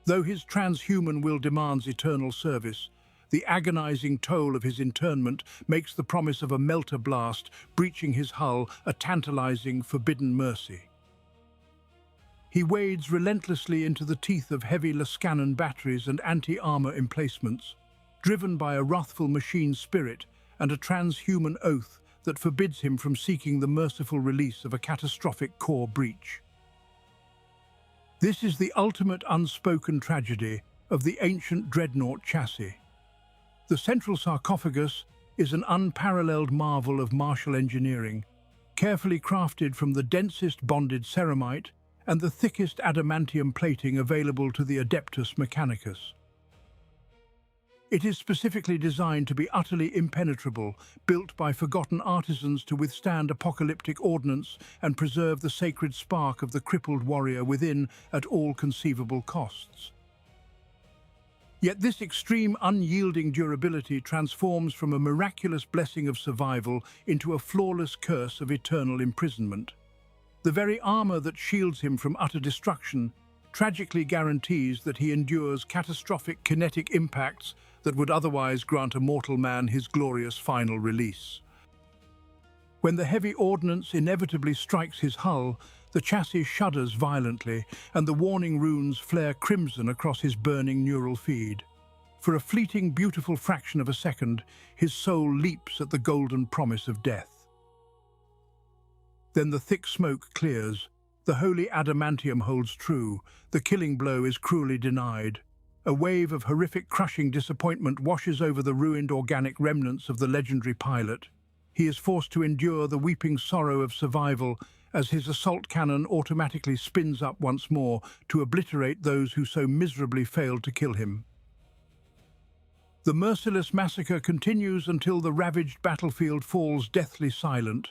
Though his transhuman will demands eternal service, the agonizing toll of his interment makes the promise of a melter blast breaching his hull a tantalizing, forbidden mercy. He wades relentlessly into the teeth of heavy lascannon batteries and anti-armor emplacements, driven by a wrathful machine spirit and a transhuman oath that forbids him from seeking the merciful release of a catastrophic core breach. This is the ultimate unspoken tragedy of the ancient Dreadnought chassis. The central sarcophagus is an unparalleled marvel of martial engineering, carefully crafted from the densest bonded ceramite and the thickest adamantium plating available to the Adeptus Mechanicus. It is specifically designed to be utterly impenetrable, built by forgotten artisans to withstand apocalyptic ordnance and preserve the sacred spark of the crippled warrior within at all conceivable costs. Yet this extreme, unyielding durability transforms from a miraculous blessing of survival into a flawless curse of eternal imprisonment. The very armor that shields him from utter destruction tragically guarantees that he endures catastrophic kinetic impacts that would otherwise grant a mortal man his glorious final release. When the heavy ordnance inevitably strikes his hull, the chassis shudders violently and the warning runes flare crimson across his burning neural feed. For a fleeting, beautiful fraction of a second, his soul leaps at the golden promise of death. Then the thick smoke clears. The holy adamantium holds true. The killing blow is cruelly denied. A wave of horrific, crushing disappointment washes over the ruined organic remnants of the legendary pilot. He is forced to endure the weeping sorrow of survival as his assault cannon automatically spins up once more to obliterate those who so miserably failed to kill him. The merciless massacre continues until the ravaged battlefield falls deathly silent.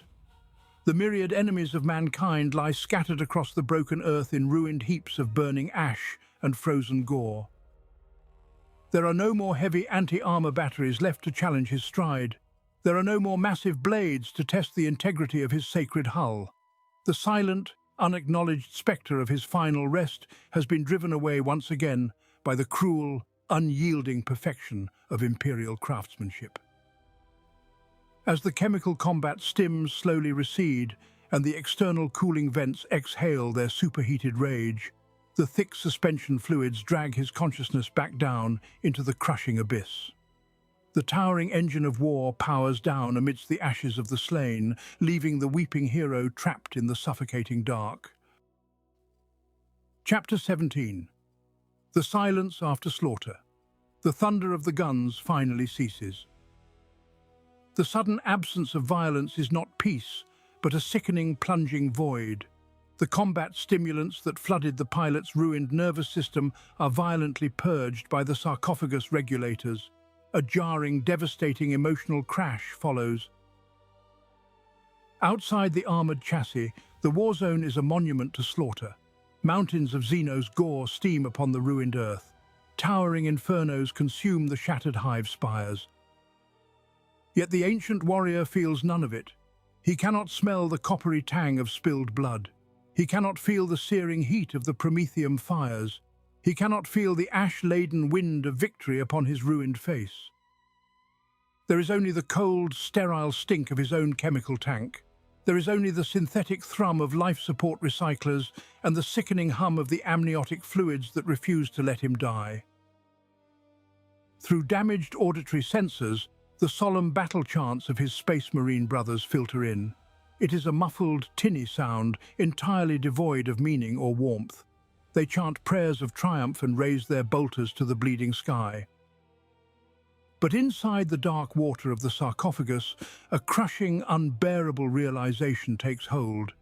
The myriad enemies of mankind lie scattered across the broken earth in ruined heaps of burning ash and frozen gore. There are no more heavy anti-armor batteries left to challenge his stride. There are no more massive blades to test the integrity of his sacred hull. The silent, unacknowledged spectre of his final rest has been driven away once again by the cruel, unyielding perfection of Imperial craftsmanship. As the chemical combat stims slowly recede and the external cooling vents exhale their superheated rage, the thick suspension fluids drag his consciousness back down into the crushing abyss. The towering engine of war powers down amidst the ashes of the slain, leaving the weeping hero trapped in the suffocating dark. Chapter 17. The silence after slaughter. The thunder of the guns finally ceases. The sudden absence of violence is not peace, but a sickening, plunging void. The combat stimulants that flooded the pilot's ruined nervous system are violently purged by the sarcophagus regulators. A jarring, devastating emotional crash follows. Outside the armored chassis, the war zone is a monument to slaughter. Mountains of Xenos gore steam upon the ruined earth. Towering infernos consume the shattered hive spires. Yet the ancient warrior feels none of it. He cannot smell the coppery tang of spilled blood. He cannot feel the searing heat of the Prometheum fires. He cannot feel the ash-laden wind of victory upon his ruined face. There is only the cold, sterile stink of his own chemical tank. There is only the synthetic thrum of life support recyclers and the sickening hum of the amniotic fluids that refuse to let him die. Through damaged auditory sensors, the solemn battle chants of his Space Marine brothers filter in. It is a muffled, tinny sound, entirely devoid of meaning or warmth. They chant prayers of triumph and raise their bolters to the bleeding sky. But inside the dark water of the sarcophagus, a crushing, unbearable realization takes hold.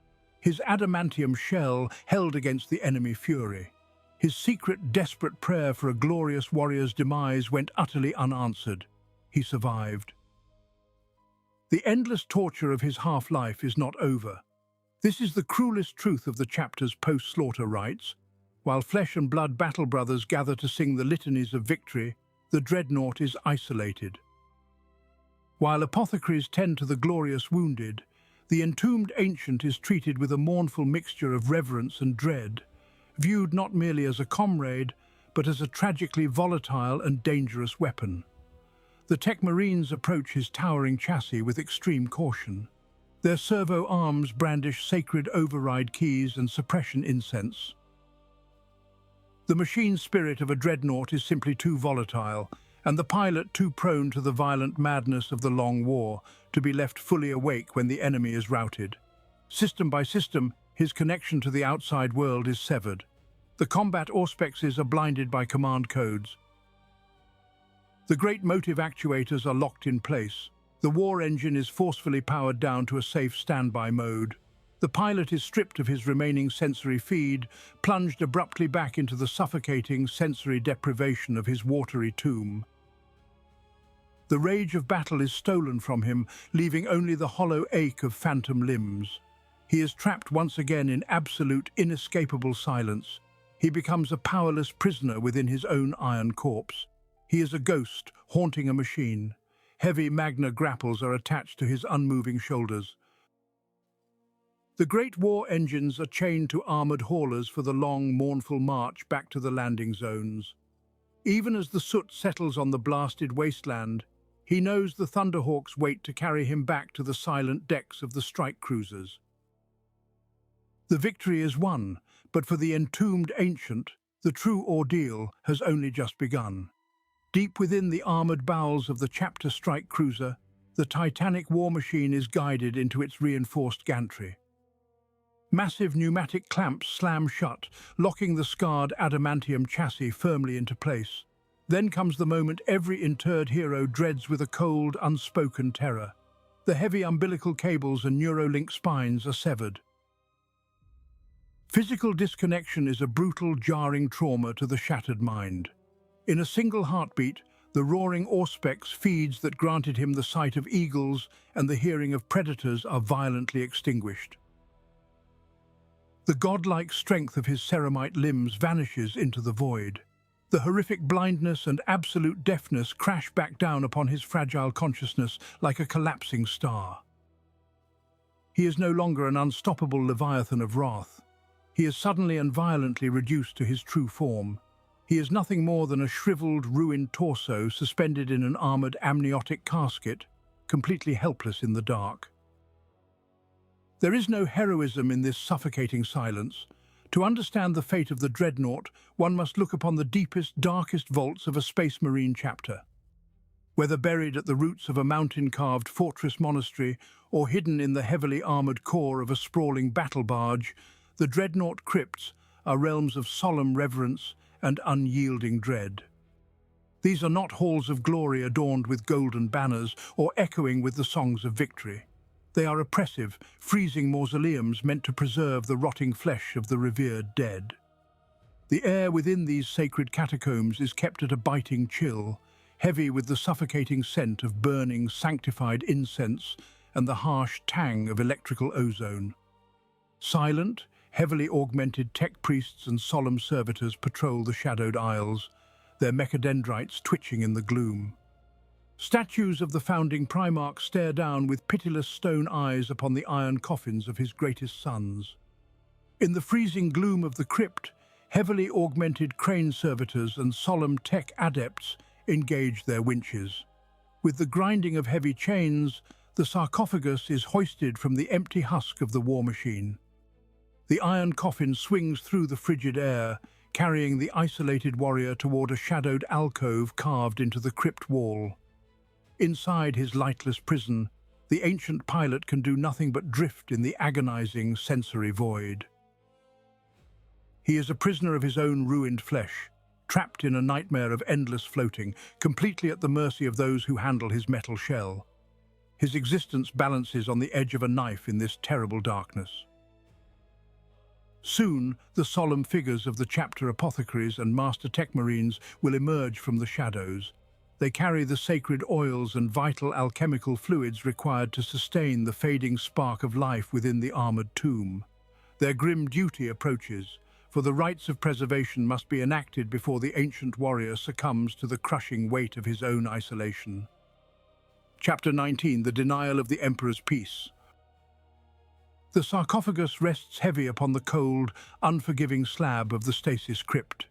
His adamantium shell held against the enemy fury. His secret, desperate prayer for a glorious warrior's demise went utterly unanswered. He survived. The endless torture of his half-life is not over. This is the cruelest truth of the chapter's post-slaughter rites. While flesh and blood battle brothers gather to sing the litanies of victory, the Dreadnought is isolated. While apothecaries tend to the glorious wounded, the entombed ancient is treated with a mournful mixture of reverence and dread, viewed not merely as a comrade, but as a tragically volatile and dangerous weapon. The Tech Marines approach his towering chassis with extreme caution. Their servo arms brandish sacred override keys and suppression incense. The machine spirit of a dreadnought is simply too volatile, and the pilot too prone to the violent madness of the long war to be left fully awake when the enemy is routed. System by system, his connection to the outside world is severed. The combat Auspexes are blinded by command codes. The great motive actuators are locked in place. The war engine is forcefully powered down to a safe standby mode. The pilot is stripped of his remaining sensory feed, plunged abruptly back into the suffocating sensory deprivation of his watery tomb. The rage of battle is stolen from him, leaving only the hollow ache of phantom limbs. He is trapped once again in absolute, inescapable silence. He becomes a powerless prisoner within his own iron corpse. He is a ghost, haunting a machine. Heavy magna grapples are attached to his unmoving shoulders. The great war engines are chained to armoured haulers for the long, mournful march back to the landing zones. Even as the soot settles on the blasted wasteland, he knows the Thunderhawks wait to carry him back to the silent decks of the strike cruisers. The victory is won, but for the entombed ancient, the true ordeal has only just begun. Deep within the armoured bowels of the chapter strike cruiser, the titanic war machine is guided into its reinforced gantry. Massive pneumatic clamps slam shut, locking the scarred adamantium chassis firmly into place. Then comes the moment every interred hero dreads with a cold, unspoken terror. The heavy umbilical cables and neurolink spines are severed. Physical disconnection is a brutal, jarring trauma to the shattered mind. In a single heartbeat, the roaring Auspex feeds that granted him the sight of eagles and the hearing of predators are violently extinguished. The godlike strength of his ceramite limbs vanishes into the void. The horrific blindness and absolute deafness crash back down upon his fragile consciousness like a collapsing star. He is no longer an unstoppable leviathan of wrath. He is suddenly and violently reduced to his true form. He is nothing more than a shriveled, ruined torso suspended in an armoured amniotic casket, completely helpless in the dark. There is no heroism in this suffocating silence. To understand the fate of the Dreadnought, one must look upon the deepest, darkest vaults of a Space Marine chapter. Whether buried at the roots of a mountain-carved fortress monastery or hidden in the heavily armoured core of a sprawling battle barge, the Dreadnought crypts are realms of solemn reverence and unyielding dread. These are not halls of glory adorned with golden banners or echoing with the songs of victory. They are oppressive, freezing mausoleums meant to preserve the rotting flesh of the revered dead. The air within these sacred catacombs is kept at a biting chill, heavy with the suffocating scent of burning, sanctified incense and the harsh tang of electrical ozone. Silent, heavily augmented tech priests and solemn servitors patrol the shadowed aisles, their mechadendrites twitching in the gloom. Statues of the founding Primarch stare down with pitiless stone eyes upon the iron coffins of his greatest sons. In the freezing gloom of the crypt, heavily augmented crane servitors and solemn tech adepts engage their winches. With the grinding of heavy chains, the sarcophagus is hoisted from the empty husk of the war machine. The iron coffin swings through the frigid air, carrying the isolated warrior toward a shadowed alcove carved into the crypt wall. Inside his lightless prison, the ancient pilot can do nothing but drift in the agonizing sensory void. He is a prisoner of his own ruined flesh, trapped in a nightmare of endless floating, completely at the mercy of those who handle his metal shell. His existence balances on the edge of a knife in this terrible darkness. Soon, the solemn figures of the chapter apothecaries and master tech marines will emerge from the shadows. They carry the sacred oils and vital alchemical fluids required to sustain the fading spark of life within the armoured tomb. Their grim duty approaches, for the rites of preservation must be enacted before the ancient warrior succumbs to the crushing weight of his own isolation. Chapter 19, The Denial of the Emperor's Peace. The sarcophagus rests heavy upon the cold, unforgiving slab of the stasis crypt.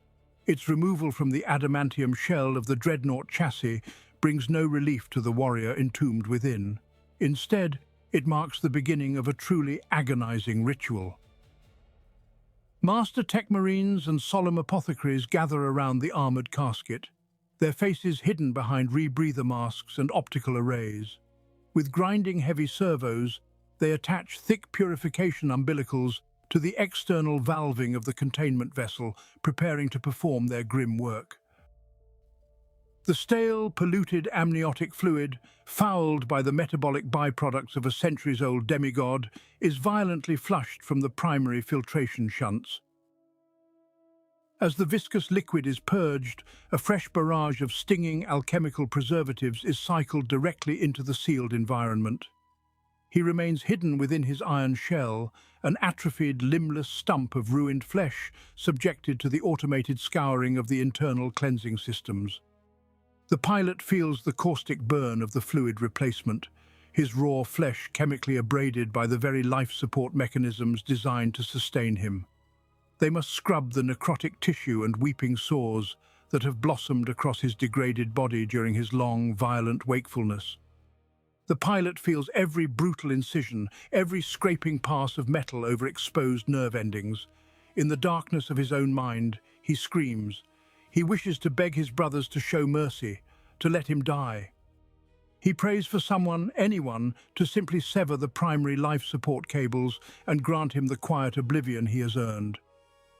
Its removal from the adamantium shell of the Dreadnought chassis brings no relief to the warrior entombed within. Instead, it marks the beginning of a truly agonizing ritual. Master tech marines and solemn apothecaries gather around the armored casket, their faces hidden behind rebreather masks and optical arrays. With grinding heavy servos, they attach thick purification umbilicals to the external valving of the containment vessel, preparing to perform their grim work. The stale, polluted amniotic fluid, fouled by the metabolic byproducts of a centuries-old demigod, is violently flushed from the primary filtration shunts. As the viscous liquid is purged, a fresh barrage of stinging alchemical preservatives is cycled directly into the sealed environment. He remains hidden within his iron shell, an atrophied, limbless stump of ruined flesh, subjected to the automated scouring of the internal cleansing systems. The pilot feels the caustic burn of the fluid replacement, his raw flesh chemically abraded by the very life support mechanisms designed to sustain him. They must scrub the necrotic tissue and weeping sores that have blossomed across his degraded body during his long, violent wakefulness. The pilot feels every brutal incision, every scraping pass of metal over exposed nerve endings. In the darkness of his own mind, he screams. He wishes to beg his brothers to show mercy, to let him die. He prays for someone, anyone, to simply sever the primary life support cables and grant him the quiet oblivion he has earned.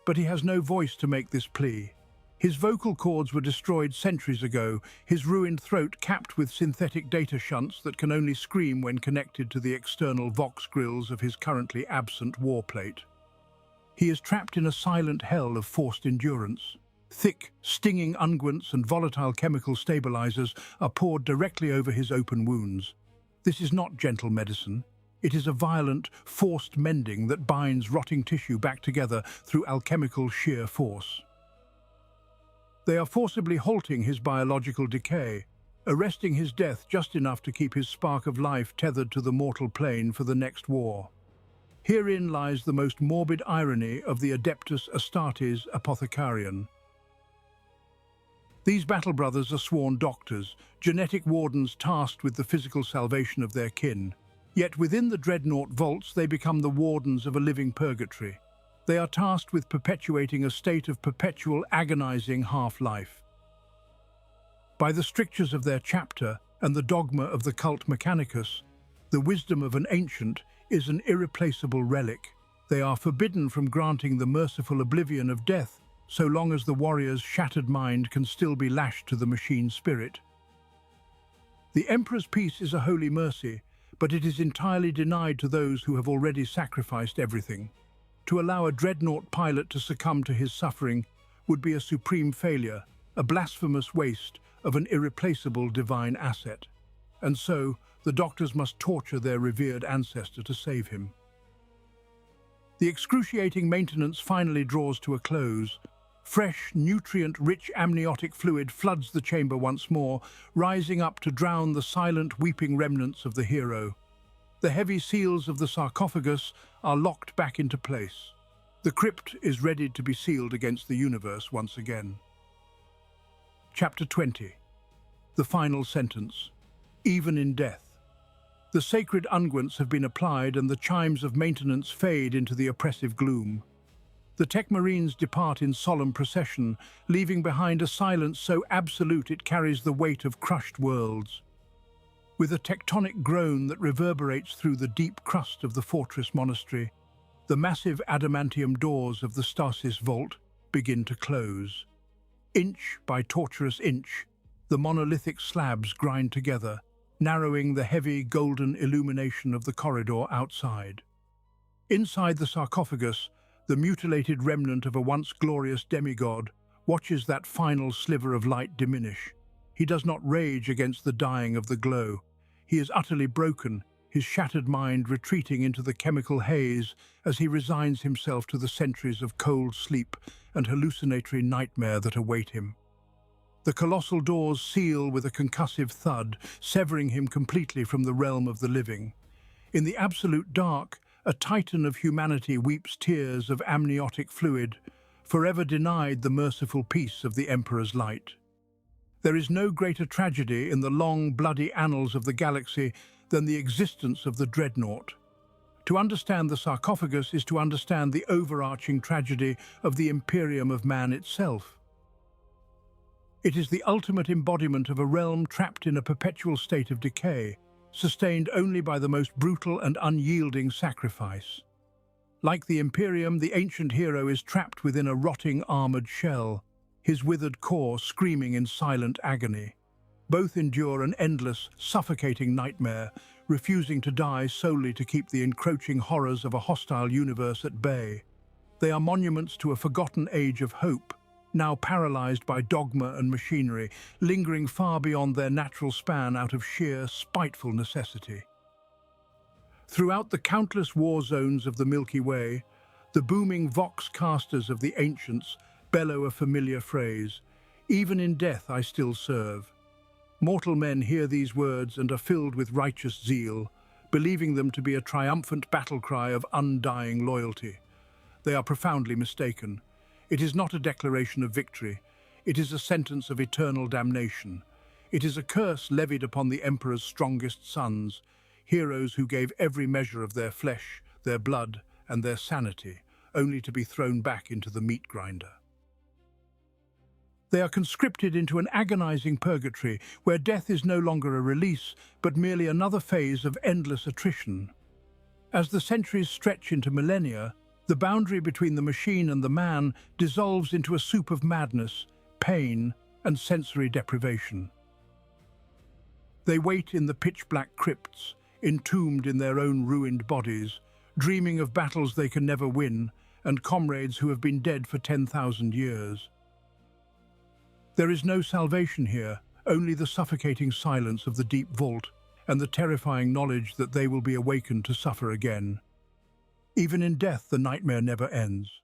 But he has no voice to make this plea. His vocal cords were destroyed centuries ago, his ruined throat capped with synthetic data shunts that can only scream when connected to the external vox grills of his currently absent warplate. He is trapped in a silent hell of forced endurance. Thick, stinging unguents and volatile chemical stabilizers are poured directly over his open wounds. This is not gentle medicine. It is a violent, forced mending that binds rotting tissue back together through alchemical sheer force. They are forcibly halting his biological decay, arresting his death just enough to keep his spark of life tethered to the mortal plane for the next war. Herein lies the most morbid irony of the Adeptus Astartes Apothecarian. These battle brothers are sworn doctors, genetic wardens tasked with the physical salvation of their kin. Yet within the Dreadnought vaults they become the wardens of a living purgatory. They are tasked with perpetuating a state of perpetual agonizing half-life. By the strictures of their chapter and the dogma of the cult Mechanicus, the wisdom of an ancient is an irreplaceable relic. They are forbidden from granting the merciful oblivion of death so long as the warrior's shattered mind can still be lashed to the machine spirit. The Emperor's peace is a holy mercy, but it is entirely denied to those who have already sacrificed everything. To allow a Dreadnought pilot to succumb to his suffering would be a supreme failure, a blasphemous waste of an irreplaceable divine asset. And so, the doctors must torture their revered ancestor to save him. The excruciating maintenance finally draws to a close. Fresh, nutrient-rich amniotic fluid floods the chamber once more, rising up to drown the silent, weeping remnants of the hero. The heavy seals of the sarcophagus are locked back into place. The crypt is ready to be sealed against the universe once again. Chapter 20. The final sentence. Even in death. The sacred unguents have been applied and the chimes of maintenance fade into the oppressive gloom. The Tech Marines depart in solemn procession, leaving behind a silence so absolute it carries the weight of crushed worlds. With a tectonic groan that reverberates through the deep crust of the fortress monastery, the massive adamantium doors of the stasis vault begin to close. Inch by tortuous inch, the monolithic slabs grind together, narrowing the heavy golden illumination of the corridor outside. Inside the sarcophagus, the mutilated remnant of a once glorious demigod watches that final sliver of light diminish. He does not rage against the dying of the glow. He is utterly broken, his shattered mind retreating into the chemical haze as he resigns himself to the centuries of cold sleep and hallucinatory nightmare that await him. The colossal doors seal with a concussive thud, severing him completely from the realm of the living. In the absolute dark, a titan of humanity weeps tears of amniotic fluid, forever denied the merciful peace of the Emperor's light. There is no greater tragedy in the long, bloody annals of the galaxy than the existence of the Dreadnought. To understand the sarcophagus is to understand the overarching tragedy of the Imperium of man itself. It is the ultimate embodiment of a realm trapped in a perpetual state of decay, sustained only by the most brutal and unyielding sacrifice. Like the Imperium, the ancient hero is trapped within a rotting armored shell, his withered core screaming in silent agony. Both endure an endless, suffocating nightmare, refusing to die solely to keep the encroaching horrors of a hostile universe at bay. They are monuments to a forgotten age of hope, now paralyzed by dogma and machinery, lingering far beyond their natural span out of sheer, spiteful necessity. Throughout the countless war zones of the Milky Way, the booming vox casters of the ancients bellow a familiar phrase, "Even in death I still serve." Mortal men hear these words and are filled with righteous zeal, believing them to be a triumphant battle cry of undying loyalty. They are profoundly mistaken. It is not a declaration of victory. It is a sentence of eternal damnation. It is a curse levied upon the Emperor's strongest sons, heroes who gave every measure of their flesh, their blood, and their sanity, only to be thrown back into the meat grinder. They are conscripted into an agonizing purgatory where death is no longer a release, but merely another phase of endless attrition. As the centuries stretch into millennia, the boundary between the machine and the man dissolves into a soup of madness, pain, and sensory deprivation. They wait in the pitch-black crypts, entombed in their own ruined bodies, dreaming of battles they can never win and comrades who have been dead for 10,000 years. There is no salvation here, only the suffocating silence of the deep vault and the terrifying knowledge that they will be awakened to suffer again. Even in death, the nightmare never ends.